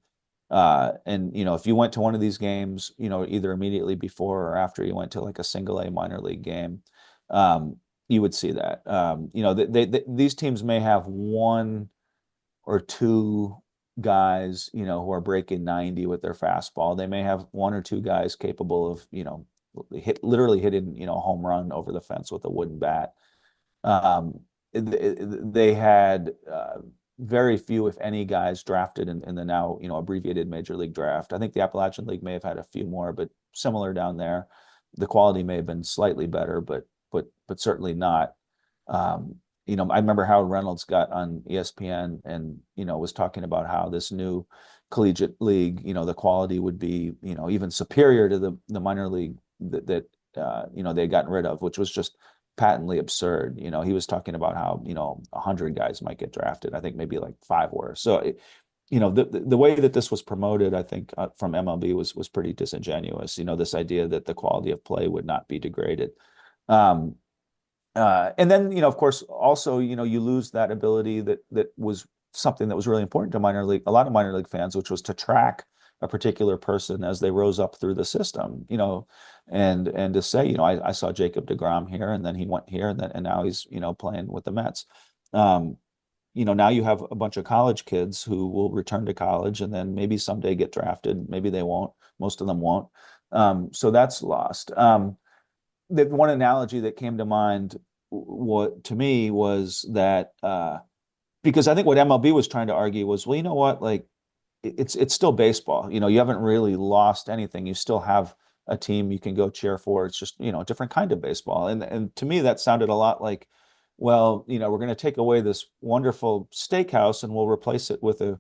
if you went to one of these games, either immediately before or after you went to like a single A minor league game, you would see that. These teams may have one or two guys, who are breaking 90 with their fastball. They may have one or two guys capable of, literally hitting, a home run over the fence with a wooden bat. They had very few, if any, guys drafted in the now, abbreviated Major League Draft. I think the Appalachian League may have had a few more, but similar down there. The quality may have been slightly better, but certainly not. I remember Howard Reynolds got on ESPN and, was talking about how this new collegiate league, the quality would be, even superior to the minor league that they'd gotten rid of, which was just patently absurd. He was talking about how 100 guys might get drafted. I think maybe like 5 were. So the way that this was promoted, I think, from MLB was pretty disingenuous. This idea that the quality of play would not be degraded. And then, of course, also, you lose that ability that was something that was really important to a lot of minor league fans, which was to track a particular person as they rose up through the system, and to say, I saw Jacob deGrom here, and then he went here, and now he's, playing with the Mets. Now you have a bunch of college kids who will return to college and then maybe someday get drafted. Maybe they won't. Most of them won't. So that's lost. The one analogy that came to mind to me was that because I think what MLB was trying to argue was, well, you know what, like it's still baseball. You haven't really lost anything. You still have a team you can go cheer for. It's just, a different kind of baseball. And to me, that sounded a lot like, well, we're going to take away this wonderful steakhouse and we'll replace it with a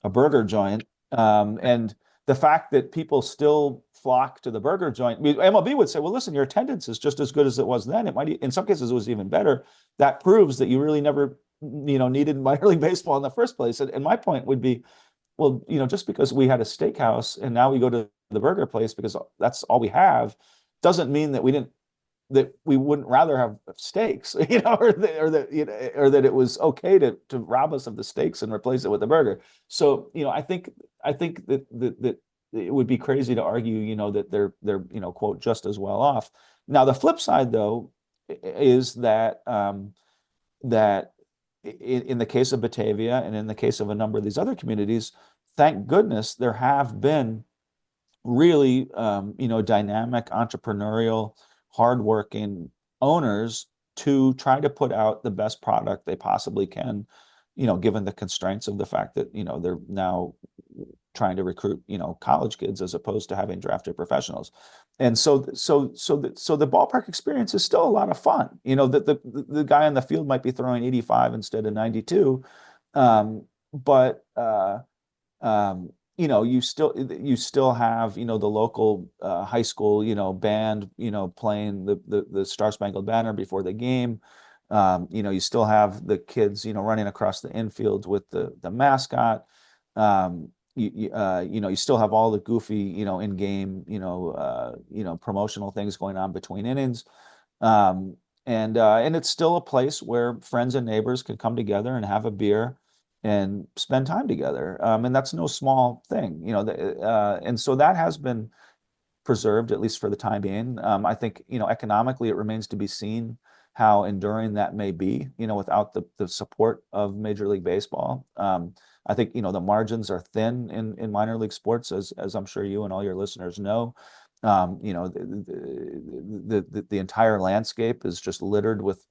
burger joint. And the fact that people still flock to the burger joint, MLB would say, well, listen, your attendance is just as good as it was then. It might, in some cases, it was even better. That proves that you really never, needed minor league baseball in the first place. And my point would be, well, just because we had a steakhouse and now we go to the burger place because that's all we have, doesn't mean that we wouldn't rather have steaks, or that it was okay to rob us of the steaks and replace it with a burger. So, I think that it would be crazy to argue, that they're quote, just as well off. Now, the flip side, though, is that that in the case of Batavia and in the case of a number of these other communities, thank goodness there have been really, dynamic, entrepreneurial, hardworking owners to try to put out the best product they possibly can, given the constraints of the fact that, they're now trying to recruit, college kids as opposed to having drafted professionals. And so the ballpark experience is still a lot of fun. The guy on the field might be throwing 85 instead of 92. But you still have, the local high school, band, playing the Star Spangled Banner before the game. You still have the kids, running across the infield with the mascot. You still have all the goofy, in-game, promotional things going on between innings. And it's still a place where friends and neighbors can come together and have a beer and spend time together. And that's no small thing, and so that has been preserved, at least for the time being. I think, economically, it remains to be seen how enduring that may be, without the support of Major League Baseball. I think, the margins are thin in minor league sports, as I'm sure you and all your listeners know. The entire landscape is just littered with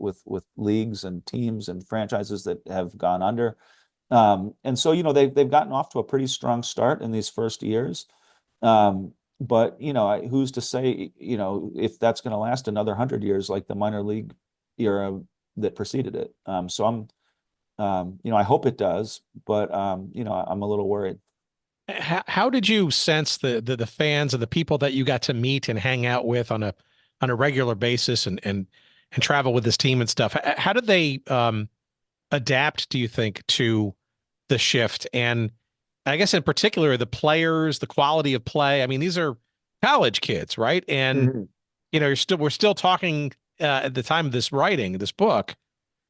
leagues and teams and franchises that have gone under. And so, they've gotten off to a pretty strong start in these first years. But, who's to say, if that's going to last another 100 years, like the minor league era that preceded it. So I hope it does, but, I'm a little worried.
How did you sense the fans and the people that you got to meet and hang out with on a regular basis and travel with this team and stuff? How did they adapt, do you think, to the shift? And I guess in particular, the players, the quality of play. I mean, these are college kids, right? And we're still talking at the time of this writing, this book,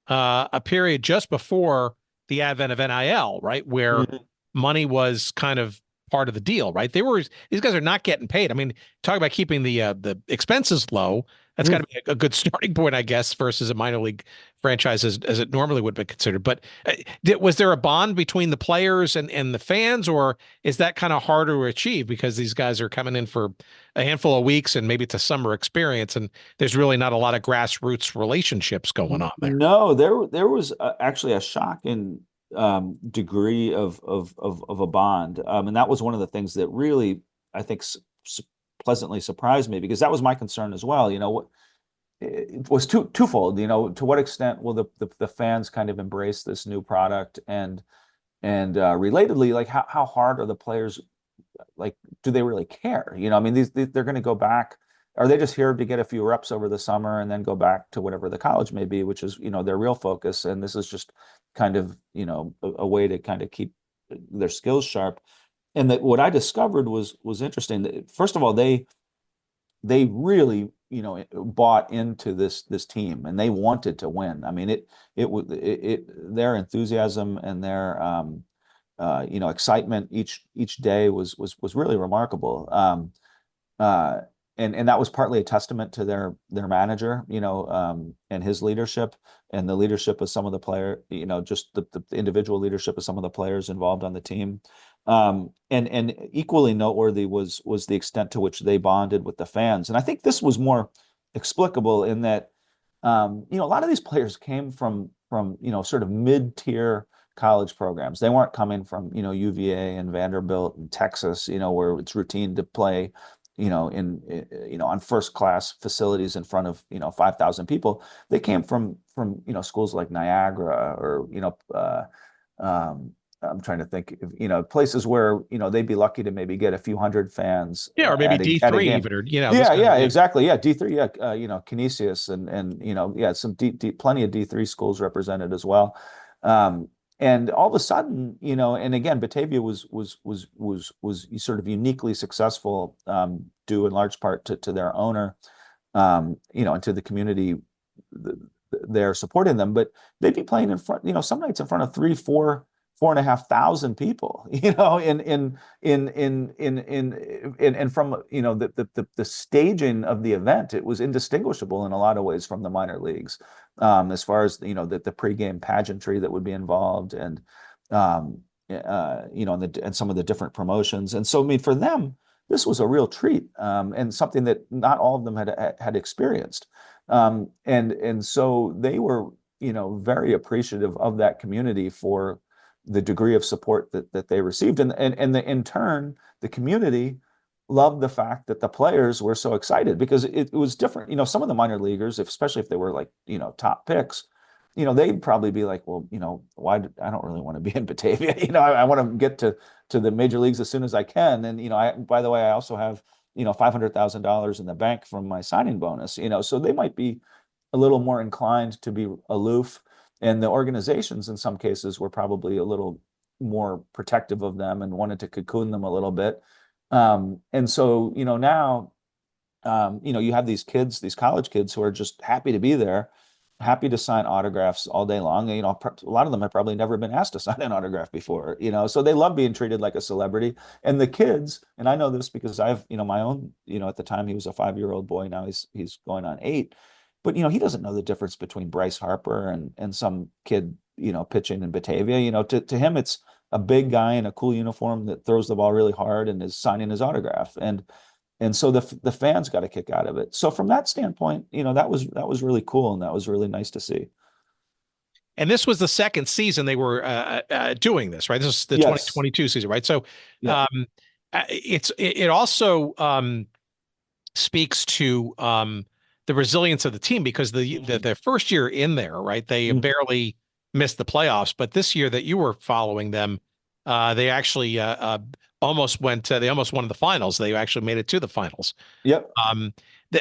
a period just before the advent of NIL, right, where money was kind of part of the deal, right? These guys are not getting paid. I mean, talk about keeping the expenses low. That's got to be a good starting point, I guess, versus a minor league franchise as it normally would be considered. But was there a bond between the players and the fans, or is that kind of harder to achieve because these guys are coming in for a handful of weeks and maybe it's a summer experience and there's really not a lot of grassroots relationships going on there?
No, there was actually a shocking degree of a bond, and that was one of the things that really, I think, pleasantly surprised me, because that was my concern as well. It was twofold. To what extent will the fans kind of embrace this new product, and relatedly, like how hard are the players? Like, do they really care? I mean, they're going to go back are they just here to get a few reps over the summer and then go back to whatever the college may be, which is, their real focus. And this is just kind of, a way to kind of keep their skills sharp. And that what I discovered was interesting. First of all, they really, bought into this team, and they wanted to win. I mean, their enthusiasm and their excitement each day was really remarkable. Uh, and that was partly a testament to their manager, and his leadership, and the leadership of some of the player, just the individual leadership of some of the players involved on the team. And equally noteworthy was the extent to which they bonded with the fans. And I think this was more explicable in that, a lot of these players came from sort of mid-tier college programs. They weren't coming from, UVA and Vanderbilt and Texas, where it's routine to play, on first class facilities in front of, 5,000 people. They came from, schools like Niagara or, I'm trying to think of, places where, they'd be lucky to maybe get a few hundred fans.
Yeah, or maybe
at
D3
a game.
even, or,
Yeah, exactly. Yeah, D3, yeah, Canisius and yeah, some plenty of D3 schools represented as well. And all of a sudden, and again, Batavia was sort of uniquely successful, due in large part to their owner, and to the community there supporting them. But they'd be playing in front, some nights in front of 3, 4, 4,500 people, in from, the staging of the event, it was indistinguishable in a lot of ways from the minor leagues, as far as, the pregame pageantry that would be involved, and, and some of the different promotions. And so, I mean, for them, this was a real treat, and something that not all of them had experienced. And so they were, very appreciative of that community for the degree of support that they received. And in turn, the community loved the fact that the players were so excited, because it was different. Some of the minor leaguers, especially if they were like, top picks, they'd probably be like, well, I don't really want to be in Batavia. I want to get to the major leagues as soon as I can. And, by the way, I also have, $500,000 in the bank from my signing bonus, so they might be a little more inclined to be aloof. And the organizations in some cases were probably a little more protective of them and wanted to cocoon them a little bit. And so, now, you have these kids, these college kids, who are just happy to be there, happy to sign autographs all day long. A lot of them have probably never been asked to sign an autograph before, so they love being treated like a celebrity. And the kids, and I know this because I've, my own, at the time he was a 5-year-old boy, now he's going on 8. But, he doesn't know the difference between Bryce Harper and some kid, pitching in Batavia. To him, it's a big guy in a cool uniform that throws the ball really hard and is signing his autograph. And so the fans got a kick out of it. So from that standpoint, that was really cool, and that was really nice to see.
And this was the second season they were doing this, right? This is the 2022 season, right? So,
yeah.
It also speaks to the resilience of the team, because the first year in there, right, they barely missed the playoffs. But this year that you were following them, they actually almost won the finals. They actually made it to the finals.
Yep.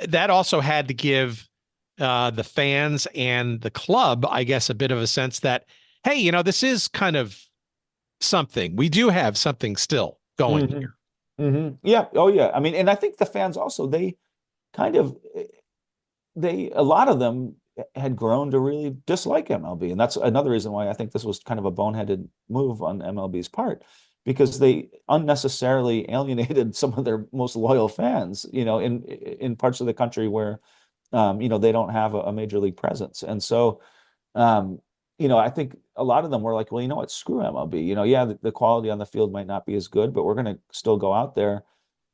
That also had to give the fans and the club, I guess, a bit of a sense that, hey, this is kind of something. We do have something still going here.
Mm-hmm. Yeah. Oh, yeah. I mean, and I think the fans also, a lot of them had grown to really dislike MLB. And that's another reason why I think this was kind of a boneheaded move on MLB's part, because they unnecessarily alienated some of their most loyal fans, in parts of the country where, they don't have a major league presence. And so, I think a lot of them were like, well, what, screw MLB. Yeah, the quality on the field might not be as good, but we're going to still go out there,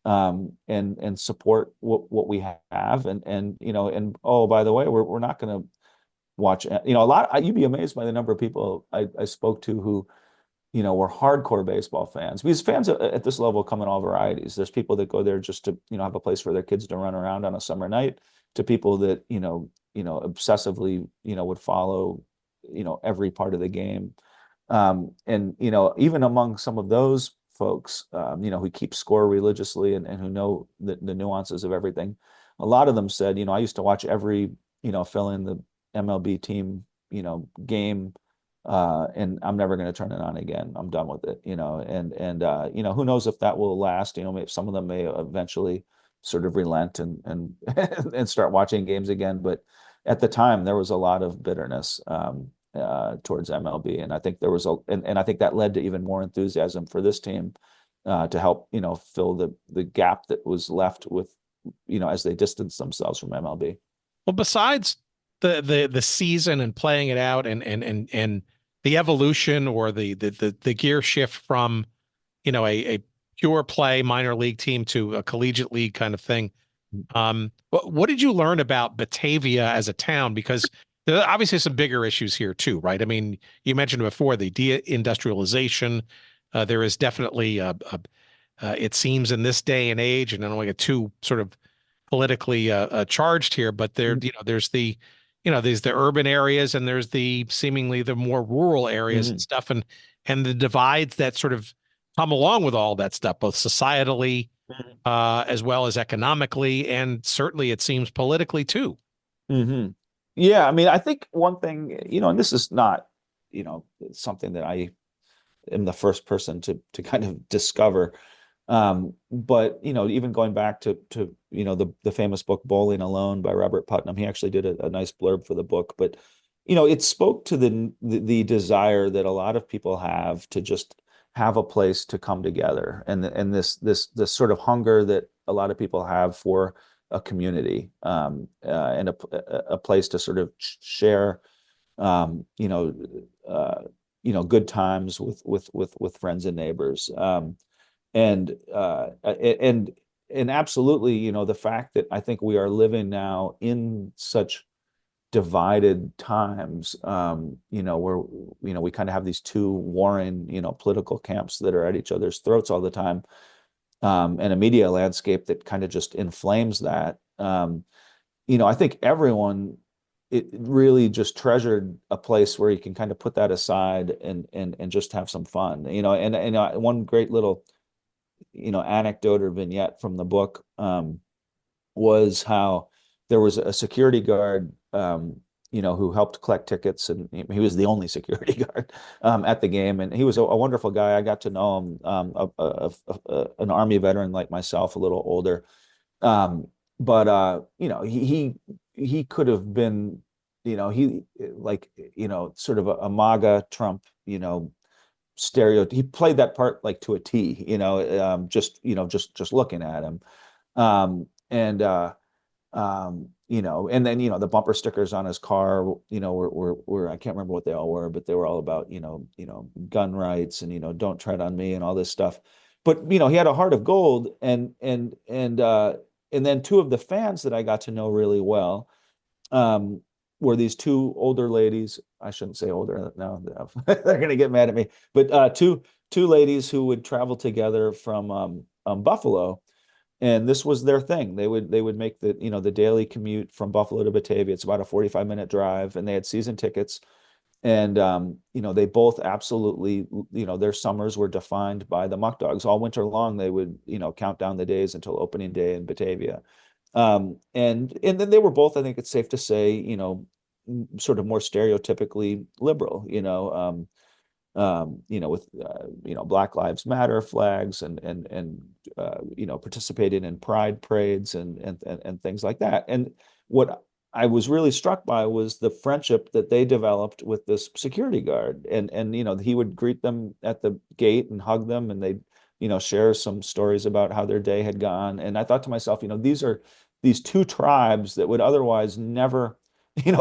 and support what we have. And oh, by the way, we're not going to watch, you'd be amazed by the number of people I spoke to who, were hardcore baseball fans, because fans at this level come in all varieties. There's people that go there just to, have a place for their kids to run around on a summer night, to people that, obsessively, would follow, every part of the game. And, even among some of those folks, who keep score religiously and who know the nuances of everything, a lot of them said, I used to watch every, fill in the MLB team, game, and I'm never going to turn it on again. I'm done with it, and who knows if that will last. Maybe some of them may eventually sort of relent and and start watching games again. But at the time, there was a lot of bitterness towards MLB, and I think there was and I think that led to even more enthusiasm for this team to help fill the gap that was left with as they distanced themselves from MLB.
Well, besides the season and playing it out and the evolution or the gear shift from a pure play minor league team to a collegiate league kind of thing. What did you learn about Batavia as a town? Because there are obviously some bigger issues here too, right? I mean, you mentioned before the deindustrialization. There is definitely it seems in this day and age, and I don't want to get too sort of politically charged here, but there's there's the urban areas and there's the seemingly the more rural areas and stuff, and the divides that sort of come along with all that stuff, both societally as well as economically, and certainly it seems politically too.
Yeah, I mean, I think one thing, and this is not, something that I am the first person to kind of discover. But even going back to the famous book Bowling Alone by Robert Putnam, he actually did a nice blurb for the book. But it spoke to the desire that a lot of people have to just have a place to come together, and this sort of hunger that a lot of people have for a community, and a place to sort of share good times with friends and neighbors. And absolutely, the fact that I think we are living now in such divided times, where we kind of have these two warring political camps that are at each other's throats all the time, and a media landscape that kind of just inflames that. I think everyone it really just treasured a place where you can kind of put that aside and just have some fun. And one great little anecdote or vignette from the book was how there was a security guard who helped collect tickets, and he was the only security guard at the game, and he was a wonderful guy. I got to know him, an Army veteran like myself, a little older, but he could have been, he like sort of a MAGA Trump, he played that part like to a T, just looking at him. And then, the bumper stickers on his car, were I can't remember what they all were, but they were all about, gun rights and, don't tread on me and all this stuff. But, he had a heart of gold, and then two of the fans that I got to know really well, were these two older ladies. I shouldn't say older. No, they're going to get mad at me. But two ladies who would travel together from Buffalo, and this was their thing. They would make the daily commute from Buffalo to Batavia. It's about a 45-minute drive, and they had season tickets. And they both absolutely, their summers were defined by the Muckdogs. All winter long, they would count down the days until opening day in Batavia. And then they were both, I think it's safe to say, sort of more stereotypically liberal, with Black Lives Matter flags and participating in pride parades and things like that. And what I was really struck by was the friendship that they developed with this security guard, and he would greet them at the gate and hug them, and they'd share some stories about how their day had gone. And I thought to myself, these two tribes that would otherwise never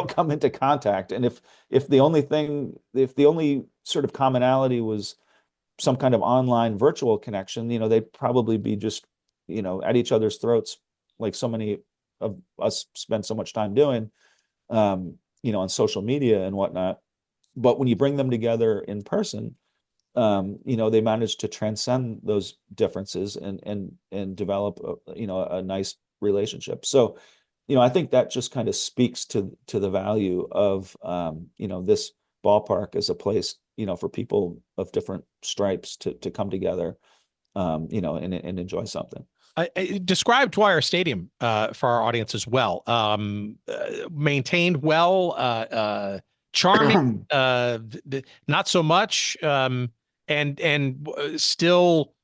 come into contact. And if the only sort of commonality was some kind of online virtual connection, they'd probably be just at each other's throats, like so many of us spend so much time doing, on social media and whatnot. But when you bring them together in person, they manage to transcend those differences and develop a nice relationship. So I think that just kind of speaks to the value of this ballpark as a place for people of different stripes to come together and enjoy something.
Describe Dwyer Stadium for our audience as well. Maintained well, charming, not so much, and still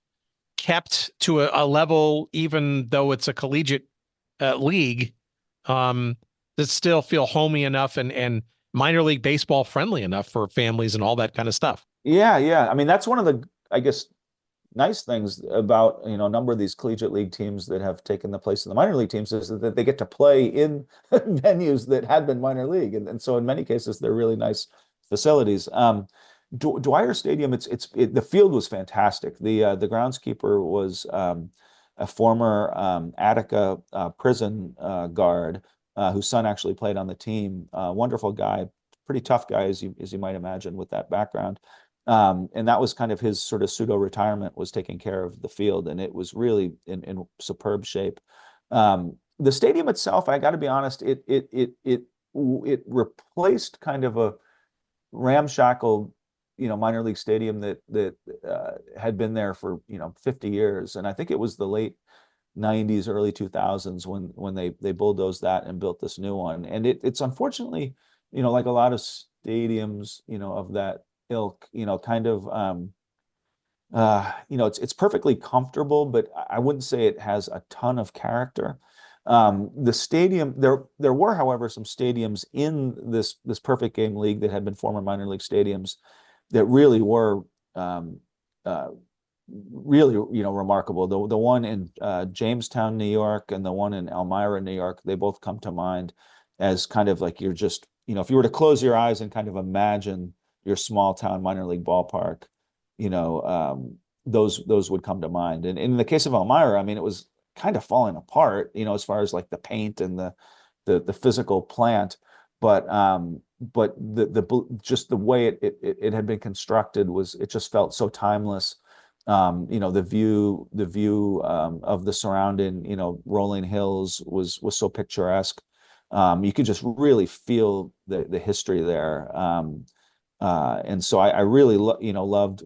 kept to a level, even though it's a collegiate league, that still feel homey enough and minor league baseball friendly enough for families and all that kind of stuff.
Yeah. I mean, that's one of the, I guess, nice things about a number of these collegiate league teams that have taken the place of the minor league teams is that they get to play in venues that had been minor league, and so in many cases they're really nice facilities. Dwyer Stadium, the field was fantastic. The groundskeeper was a former Attica prison guard whose son actually played on the team. Wonderful guy, pretty tough guy as you might imagine with that background. And that was kind of his sort of pseudo retirement, was taking care of the field, and it was really in superb shape. The stadium itself, I got to be honest, it replaced kind of a ramshackle, minor league stadium that had been there for 50 years, and I think it was the late 90s, early 2000s when they bulldozed that and built this new one. And it's unfortunately, like a lot of stadiums, of that ilk, kind of it's perfectly comfortable, but I wouldn't say it has a ton of character. The stadium, there were, however, some stadiums in this perfect game league that had been former minor league stadiums that really were really remarkable. The one in Jamestown, New York, and the one in Elmira, New York, they both come to mind as kind of like, you're just, if you were to close your eyes and kind of imagine your small town minor league ballpark, those would come to mind. And in the case of Elmira, I mean, it was kind of falling apart, as far as like the paint and the physical plant, but the just the way it had been constructed it just felt so timeless. The view of the surrounding, rolling hills was so picturesque. You could just really feel the history there. And so I really loved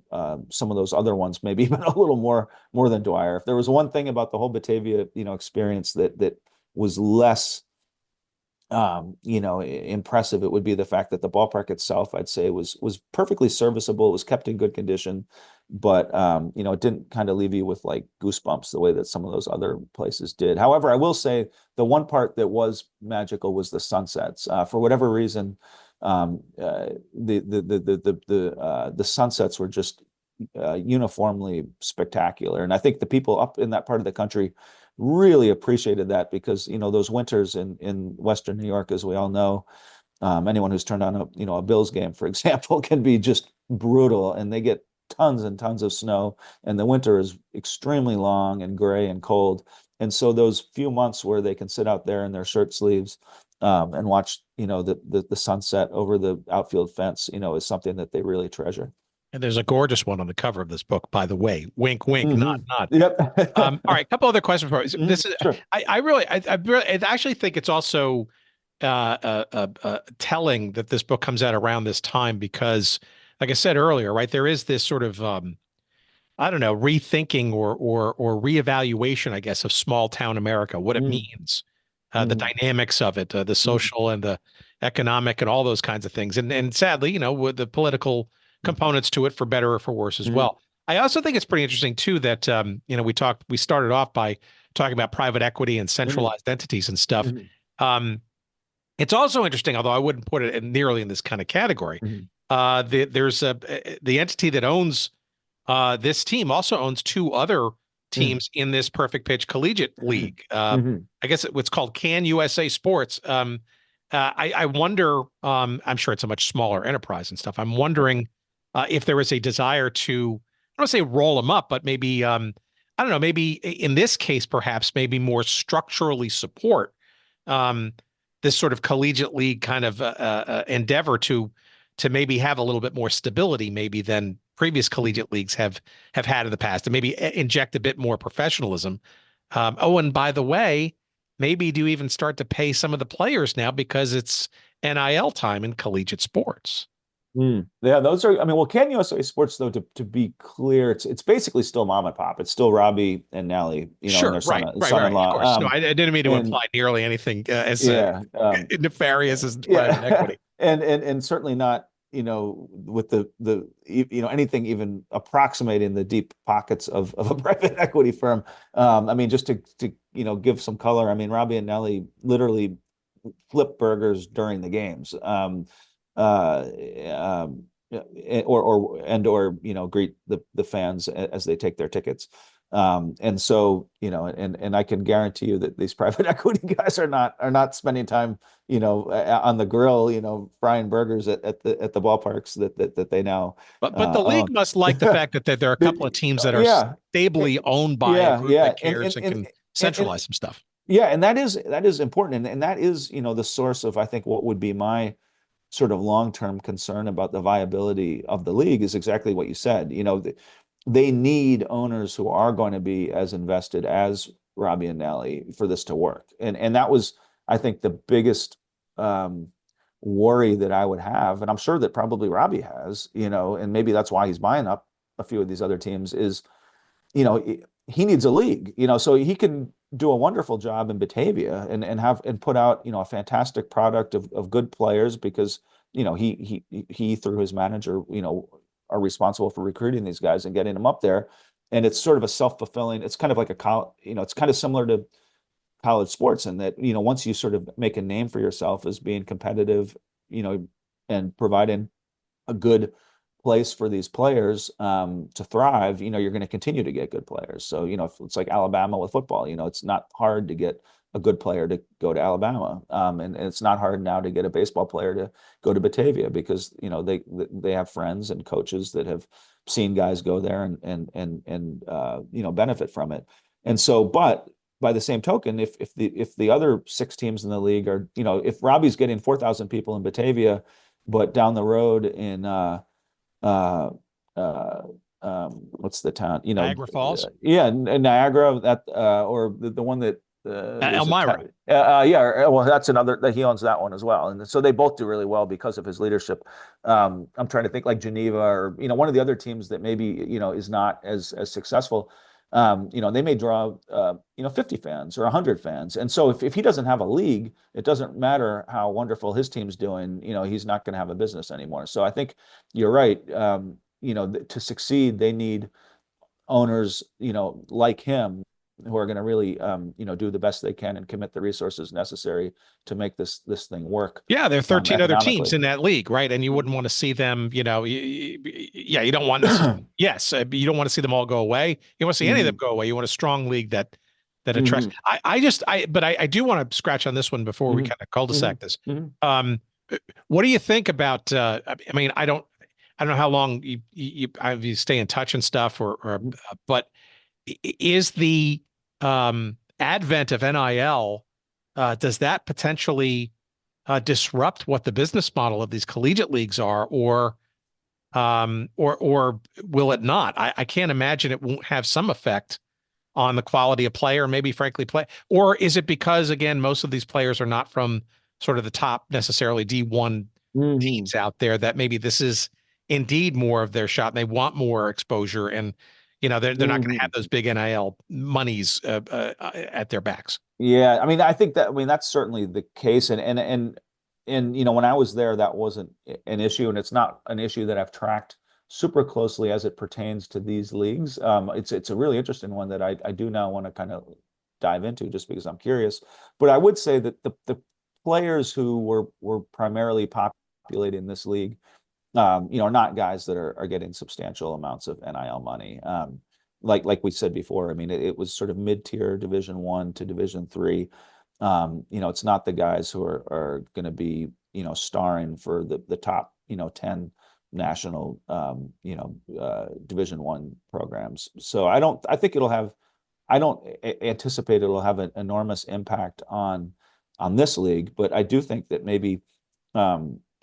some of those other ones, maybe even a little more than Dwyer. If there was one thing about the whole Batavia experience that was less impressive, it would be the fact that the ballpark itself, I'd say, was perfectly serviceable. It was kept in good condition, but it didn't kind of leave you with like goosebumps the way that some of those other places did. However, I will say the one part that was magical was the sunsets. For whatever reason, the sunsets were just uniformly spectacular, and I think the people up in that part of the country really appreciated that, because those winters in Western New York, as we all know, anyone who's turned on a Bills game, for example, can be just brutal, and they get tons and tons of snow, and the winter is extremely long and gray and cold. And so those few months where they can sit out there in their shirt sleeves and watch the sunset over the outfield fence is something that they really treasure.
And there's a gorgeous one on the cover of this book, by the way. Wink, wink, nod, nod.
Yep.
All right, a couple other questions for you. This is
Sure.
I actually think it's also telling that this book comes out around this time, because, like I said earlier, right, there is this sort of I don't know, rethinking or reevaluation, I guess, of small town America, what it means, the dynamics of it, the social and the economic and all those kinds of things, and sadly, with the political components to it, for better or for worse as well. I also think it's pretty interesting too that we started off by talking about private equity and centralized entities and stuff. It's also interesting, although I wouldn't put it nearly in this kind of category. There's the entity that owns this team also owns two other teams in this Perfect Pitch Collegiate League. I guess it's called Can USA Sports. I wonder, I'm sure it's a much smaller enterprise and stuff. I'm wondering if there is a desire to, I don't say roll them up, but maybe, I don't know, maybe in this case, perhaps maybe more structurally support this sort of collegiate league kind of endeavor to maybe have a little bit more stability, maybe than previous collegiate leagues have had in the past, and maybe inject a bit more professionalism. And by the way, maybe do even start to pay some of the players now, because it's NIL time in collegiate sports.
Yeah, those are. I mean, well, Can USA Sports, though, to be clear, it's basically still mom and pop. It's still Robbie and Nellie, and
Sure,
their
right, right, right. Of
son-in-law.
course, no, I didn't mean to
And
imply nearly anything as
yeah,
nefarious as private
yeah,
equity.
and certainly not, with anything even approximating the deep pockets of a private equity firm. I mean, just to give some color. I mean, Robbie and Nellie literally flip burgers during the games. Uh, um, or greet the fans as they take their tickets. And so, and I can guarantee you that these private equity guys are not spending time, on the grill, frying burgers at the ballparks that they now
But the league
own.
must like the fact that there are a couple of teams that are
Yeah,
stably owned by a
yeah,
group
yeah,
that cares and can
and
centralize some stuff.
yeah, and that is important, and that is, the source of, I think, what would be my sort of long-term concern about the viability of the league is exactly what you said. They need owners who are going to be as invested as Robbie and Nellie for this to work. And that was, I think, the biggest um, worry that I would have, and I'm sure that probably Robbie has, and maybe that's why he's buying up a few of these other teams, is he needs a league, so he can do a wonderful job in Batavia and put out, a fantastic product of good players, because, he through his manager, are responsible for recruiting these guys and getting them up there. And it's sort of a self-fulfilling, it's kind of like a college, it's kind of similar to college sports in that, once you sort of make a name for yourself as being competitive, and providing a good place for these players to thrive, you're going to continue to get good players. So, it's like Alabama with football, it's not hard to get a good player to go to Alabama. And it's not hard now to get a baseball player to go to Batavia, because, they have friends and coaches that have seen guys go there and benefit from it. And so, but by the same token, if the other 6 teams in the league are, if Robbie's getting 4,000 people in Batavia, but down the road in uh, what's the town?
Niagara Falls,
Yeah, Niagara. That or the one that
Elmira.
yeah. Well, that's another that he owns that one as well, and so they both do really well because of his leadership. I'm trying to think, like Geneva, or one of the other teams that maybe is not as successful. They may draw 50 fans or 100 fans, and so if he doesn't have a league, it doesn't matter how wonderful his team's doing. He's not going to have a business anymore. So I think you're right. To succeed, they need owners, like him, who are going to really, do the best they can and commit the resources necessary to make this thing work.
Yeah, there are 13 other teams
economically.
in that league, right? And you wouldn't want to see them, yeah, you don't want to, yes, you don't want to see them all go away. You don't want to see any of them go away. You want a strong league that attracts. But I do want to scratch on this one before we kind of cul-de-sac this. What do you think about, I mean, I don't know how long you stay in touch and stuff, but is the advent of NIL, does that potentially disrupt what the business model of these collegiate leagues are, or will it not? I can't imagine it won't have some effect on the quality of player, maybe frankly play, or is it because, again, most of these players are not from sort of the top necessarily D1 teams out there, that maybe this is indeed more of their shot and they want more exposure, and they're not going to have those big NIL monies at their backs.
Yeah, I mean, that's certainly the case, and when I was there, that wasn't an issue, and it's not an issue that I've tracked super closely as it pertains to these leagues. It's a really interesting one that I do now want to kind of dive into, just because I'm curious. But I would say that the players who were primarily populating this league, are not guys that are getting substantial amounts of NIL money. Like we said before, I mean, it was sort of mid-tier Division I to Division III. It's not the guys who are going to be, starring for the top, 10 national, Division I programs. So I don't anticipate it'll have an enormous impact on this league, but I do think that maybe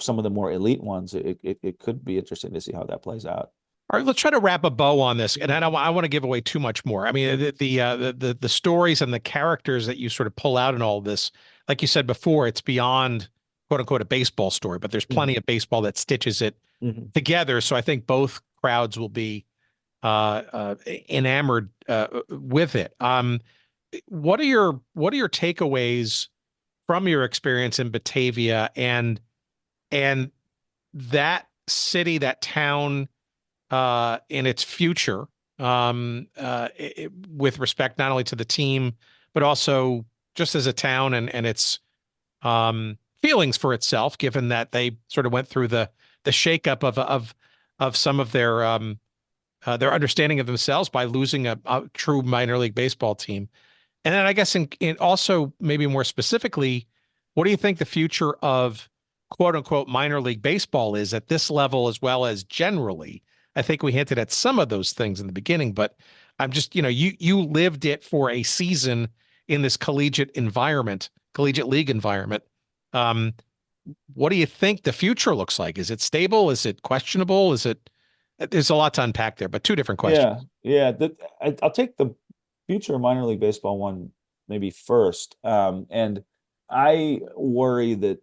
some of the more elite ones, it could be interesting to see how that plays out.
All right, let's try to wrap a bow on this, and I want to give away too much more. I mean, the stories and the characters that you sort of pull out in all of this, like you said before, it's beyond, quote unquote, a baseball story, but there's plenty of baseball that stitches it together. So I think both crowds will be enamored with it. What are your takeaways from your experience in Batavia and that city, that town, in its future, with respect not only to the team but also just as a town and its feelings for itself, given that they sort of went through the shakeup of some of their understanding of themselves by losing a true minor league baseball team. And then I guess in also maybe more specifically, what do you think the future of quote unquote minor league baseball is at this level as well as generally? I think we hinted at some of those things in the beginning, but I'm just, you lived it for a season in this collegiate environment, collegiate league environment. Um, what do you think the future looks like? Is it stable? Is it questionable? There's a lot to unpack there, but two different questions.
Yeah. I'll take the future of minor league baseball one maybe first. And I worry that,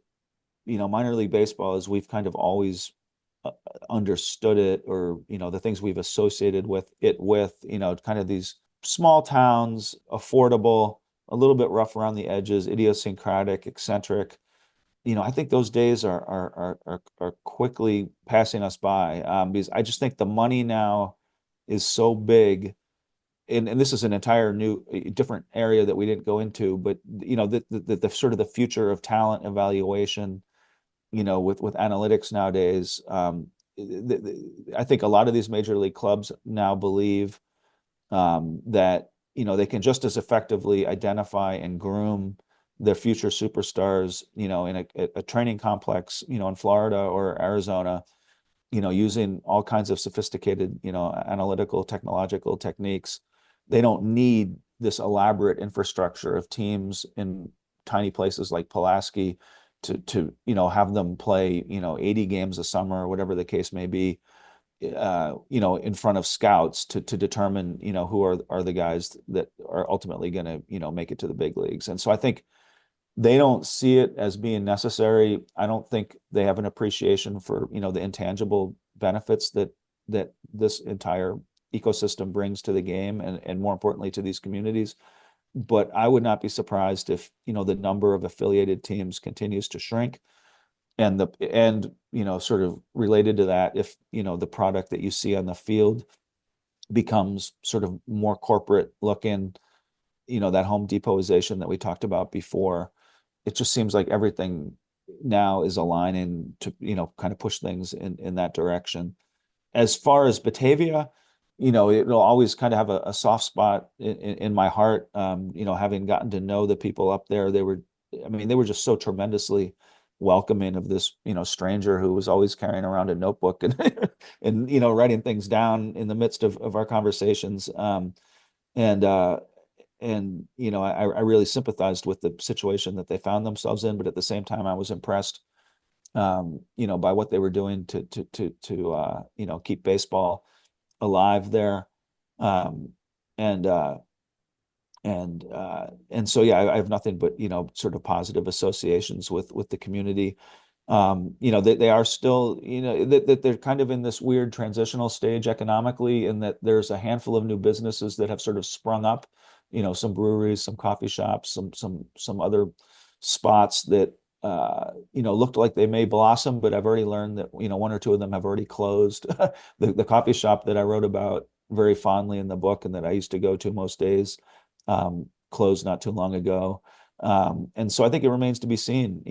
minor league baseball, as we've kind of always understood it, or, the things we've associated with it kind of these small towns, affordable, a little bit rough around the edges, idiosyncratic, eccentric. I think those days are quickly passing us by, because I just think the money now is so big, and this is an entire new, different area that we didn't go into, but the sort of the future of talent evaluation, with analytics nowadays. I think a lot of these major league clubs now believe that they can just as effectively identify and groom their future superstars, in a training complex, in Florida or Arizona, using all kinds of sophisticated, analytical, technological techniques. They don't need this elaborate infrastructure of teams in tiny places like Pulaski to have them play, 80 games a summer or whatever the case may be, in front of scouts to determine, who are the guys that are ultimately going to, make it to the big leagues. And so I think they don't see it as being necessary. I don't think they have an appreciation for, the intangible benefits that this entire ecosystem brings to the game, and more importantly to these communities. But I would not be surprised if, the number of affiliated teams continues to shrink, and sort of related to that, if, the product that you see on the field becomes sort of more corporate looking, that Home Depotization that we talked about before. It just seems like everything now is aligning to, kind of push things in that direction. As far as Batavia, it'll always kind of have a soft spot in my heart. Having gotten to know the people up there, they were just so tremendously welcoming of this, stranger who was always carrying around a notebook and, and, writing things down in the midst of our conversations. I really sympathized with the situation that they found themselves in, but at the same time, I was impressed, by what they were doing to keep baseball alive there. So yeah, I have nothing but, sort of positive associations with the community. They are still, that they're kind of in this weird transitional stage economically, and that there's a handful of new businesses that have sort of sprung up, some breweries, some coffee shops, some other spots that, looked like they may blossom, but I've already learned that, one or two of them have already closed. The coffee shop that I wrote about very fondly in the book, and that I used to go to most days, closed not too long ago. And so I think it remains to be seen,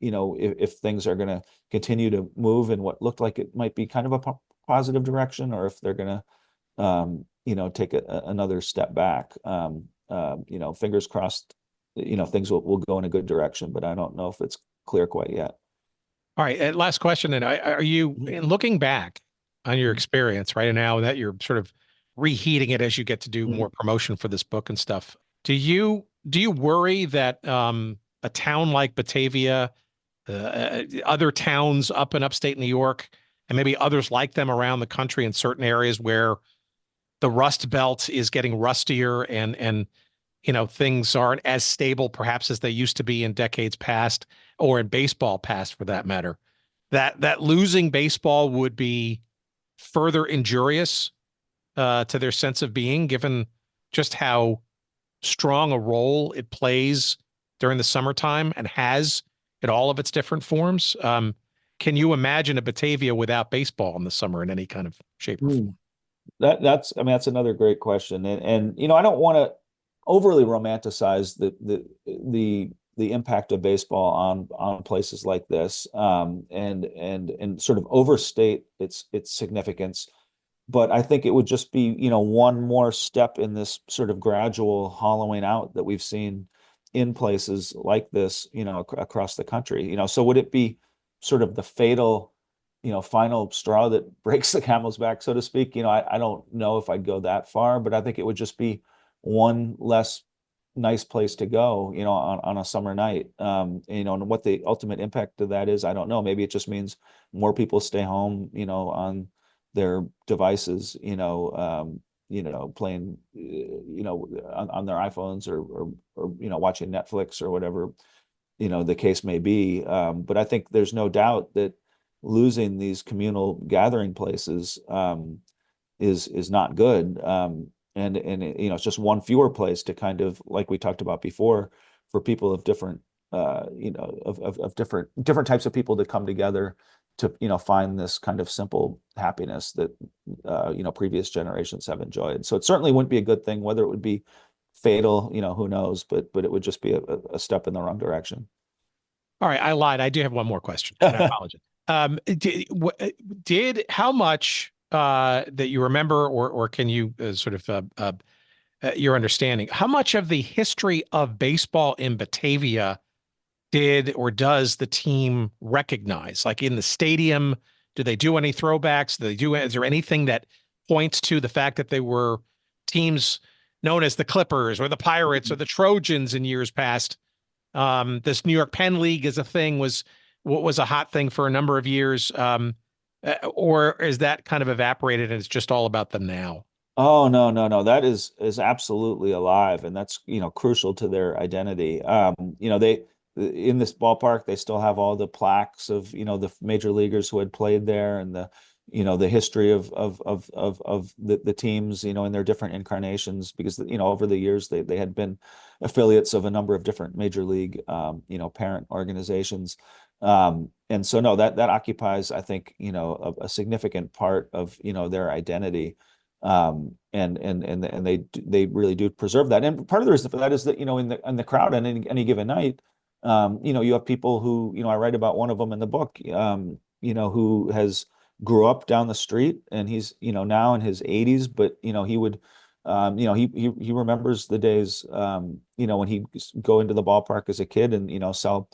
if things are going to continue to move in what looked like it might be kind of a positive direction, or if they're going to, take another step back. Fingers crossed, things will go in a good direction, but I don't know if it's clear quite yet.
All right. Last question. And are you, in looking back on your experience right now that you're sort of reheating it as you get to do more promotion for this book and stuff, do you worry that a town like Batavia, other towns up in upstate New York, and maybe others like them around the country in certain areas where the Rust Belt is getting rustier and things aren't as stable perhaps as they used to be in decades past, or in baseball past for that matter, that losing baseball would be further injurious to their sense of being, given just how strong a role it plays during the summertime and has in all of its different forms. Can you imagine a Batavia without baseball in the summer in any kind of shape or form?
That's another great question, and I don't want to overly romanticize the impact of baseball on places like this, and sort of overstate its significance. But I think it would just be, one more step in this sort of gradual hollowing out that we've seen in places like this, across the country. So would it be sort of the fatal, final straw that breaks the camel's back, so to speak? I don't know if I'd go that far, but I think it would just be one less nice place to go, on a summer night. And what the ultimate impact of that is, I don't know. Maybe it just means more people stay home, on their devices, playing, on their iPhones or watching Netflix or whatever, the case may be. But I think there's no doubt that losing these communal gathering places is not good. And it's just one fewer place to kind of, like we talked about before, for people of different, of different types of people to come together to find this kind of simple happiness that previous generations have enjoyed. So it certainly wouldn't be a good thing. Whether it would be fatal, who knows? But it would just be a step in the wrong direction.
All right, I lied. I do have one more question. And I apologize. How much that you remember, or can you sort of your understanding, how much of the history of baseball in Batavia did or does the team recognize? Like in the stadium, do they do any throwbacks? Is there anything that points to the fact that they were teams known as the Clippers or the Pirates or the Trojans in years past? This New York-Penn League is a thing, was a hot thing for a number of years. Or is that kind of evaporated and it's just all about the now?
Oh, no. That is absolutely alive. And that's, crucial to their identity. They, in this ballpark, they still have all the plaques of, the major leaguers who had played there, and the history of the teams, in their different incarnations, because, over the years they had been affiliates of a number of different major league, parent organizations. And so, no, that occupies, I think, a significant part of, their identity. And they really do preserve that. And part of the reason for that is that, in the crowd on any given night, you have people who, I write about one of them in the book, who grew up down the street, and he's, now in his 80s, but, he would, he remembers the days, when he'd go into the ballpark as a kid and, sell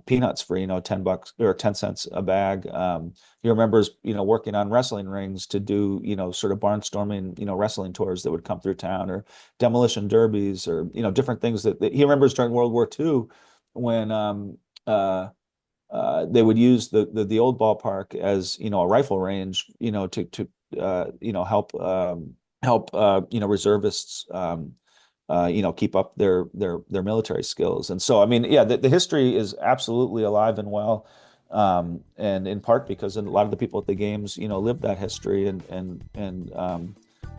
peanuts for, $10 or 10 cents a bag. He remembers, working on wrestling rings to do, sort of barnstorming, wrestling tours that would come through town, or demolition derbies, or, different things that he remembers during World War II, when they would use the old ballpark as, a rifle range, to help reservists, keep up their military skills. And so, I mean, yeah, the history is absolutely alive and well, and in part because a lot of the people at the games, lived that history, and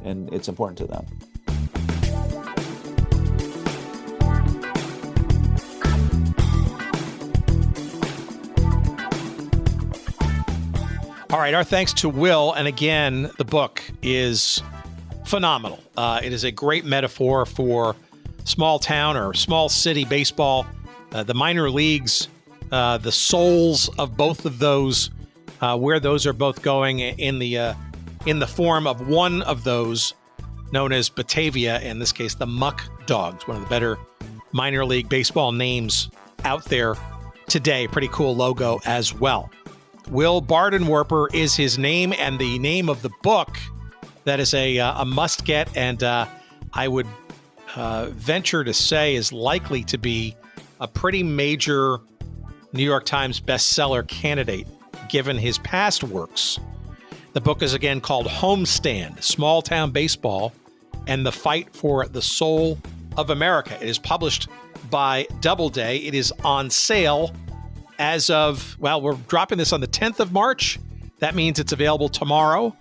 it's important to them.
All right, our thanks to Will. And again, the book is phenomenal. It is a great metaphor for small town or small city baseball, the minor leagues, the souls of both of those, where those are both going in the form of one of those, known as Batavia, in this case, the Muckdogs, one of the better minor league baseball names out there today. Pretty cool logo as well. Will Bardenwerper is his name, and the name of the book that is a must get, and I would venture to say is likely to be a pretty major New York Times bestseller candidate, given his past works. The book is again called Homestand, Small Town Baseball and the Fight for the Soul of America. It is published by Doubleday. It is on sale as of, well, we're dropping this on the 10th of March. That means it's available tomorrow.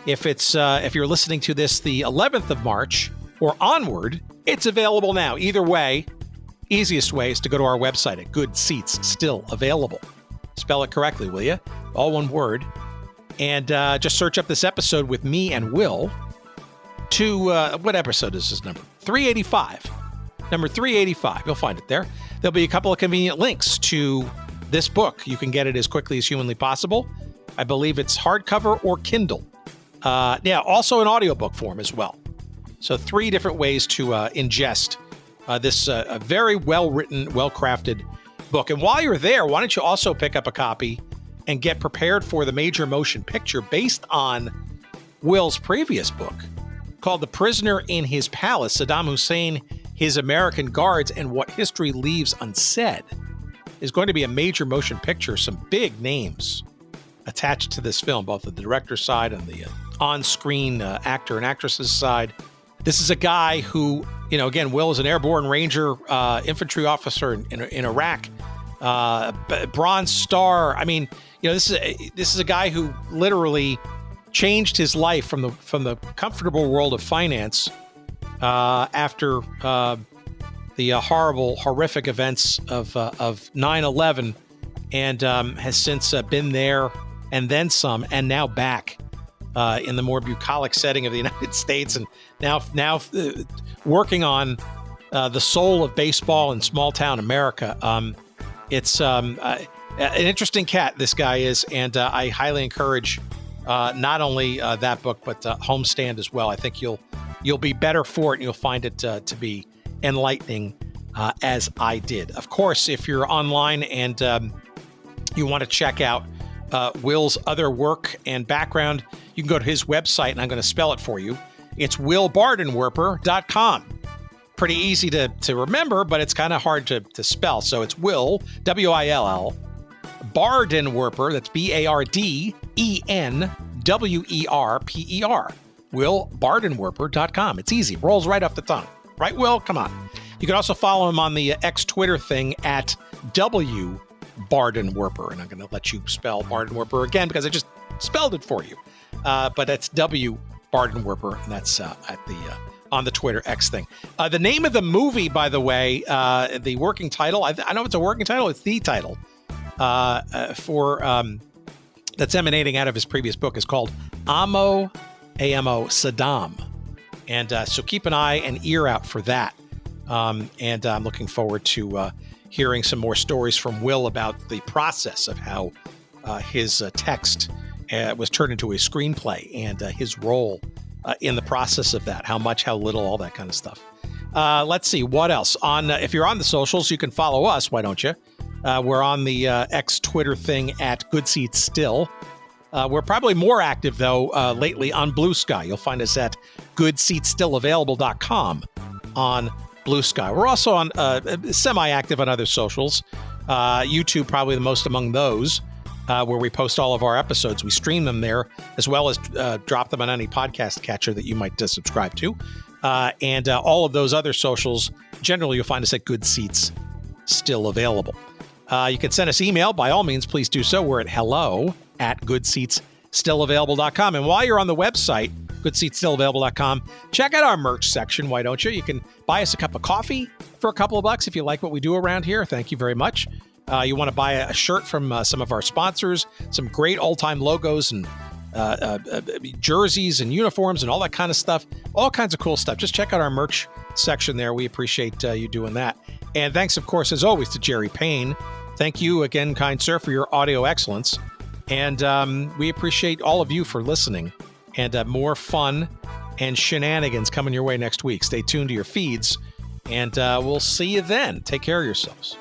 If you're listening to this the 11th of March or onward, it's available now. Either way, easiest way is to go to our website at Good Seats Still Available. Spell it correctly, will you? All one word. And just search up this episode with me and Will to, what episode is this number? 385. Number 385. You'll find it there. There'll be a couple of convenient links to this book. You can get it as quickly as humanly possible. I believe it's hardcover or Kindle. Also in audiobook form as well. So 3 different ways to ingest this very well-written, well-crafted book. And while you're there, why don't you also pick up a copy and get prepared for the major motion picture based on Will's previous book called The Prisoner in His Palace, Saddam Hussein, His American Guards, and What History Leaves Unsaid. Is going to be a major motion picture, some big names attached to this film, both the director's side and the on-screen actor and actress's side. This is a guy who, again, Will is an airborne ranger, infantry officer in Iraq, Bronze Star. I mean, this is a guy who literally changed his life from the comfortable world of finance after the horrific events of 9/11, and has since been there and then some, and now back in the more bucolic setting of the United States, and now working on the soul of baseball in small town America. It's an interesting cat, this guy is, and I highly encourage not only that book but Homestand as well. I think you'll be better for it, and you'll find it to be enlightening as I did. Of course, if you're online and you want to check out Will's other work and background, you can go to his website, and I'm going to spell it for you. It's willbardenwerper.com. Pretty easy to remember, but it's kind of hard to spell. So it's Will, W-I-L-L, Bardenwerper, that's B-A-R-D-E-N-W-E-R-P-E-R, willbardenwerper.com. It's easy. Rolls right off the tongue. Right, Will? Come on. You can also follow him on the X Twitter thing at W Bardenwerper, and I'm going to let you spell Bardenwerper again because I just spelled it for you. But that's W Bardenwerper, and that's on the Twitter X thing. The name of the movie, by the way, the working title, I know it's a working title, it's the title for that's emanating out of his previous book, is called A-M-O, Saddam. And so keep an eye and ear out for that. And I'm looking forward to hearing some more stories from Will about the process of how his text was turned into a screenplay, and his role in the process of that, how much, how little, all that kind of stuff. Let's see, what else? If you're on the socials, you can follow us, why don't you? We're on the X Twitter thing at Good Seats Still. We're probably more active, though, lately on Blue Sky. You'll find us at goodseatsstillavailable.com on Blue Sky. We're also on semi-active on other socials. YouTube, probably the most among those, where we post all of our episodes. We stream them there, as well as drop them on any podcast catcher that you might subscribe to. And all of those other socials, generally, you'll find us at Good Seats Still Available. You can send us email. By all means, please do so. We're at hello@goodseatsstillavailable.com. And while you're on the website, goodseatsstillavailable.com, check out our merch section, why don't you? You can buy us a cup of coffee for a couple of bucks if you like what we do around here. Thank you very much. You want to buy a shirt from some of our sponsors, some great all-time logos and jerseys and uniforms and all that kind of stuff, all kinds of cool stuff. Just check out our merch section there. We appreciate you doing that. And thanks, of course, as always, to Jerry Payne. Thank you again, kind sir, for your audio excellence. And we appreciate all of you for listening. And more fun and shenanigans coming your way next week. Stay tuned to your feeds, and we'll see you then. Take care of yourselves.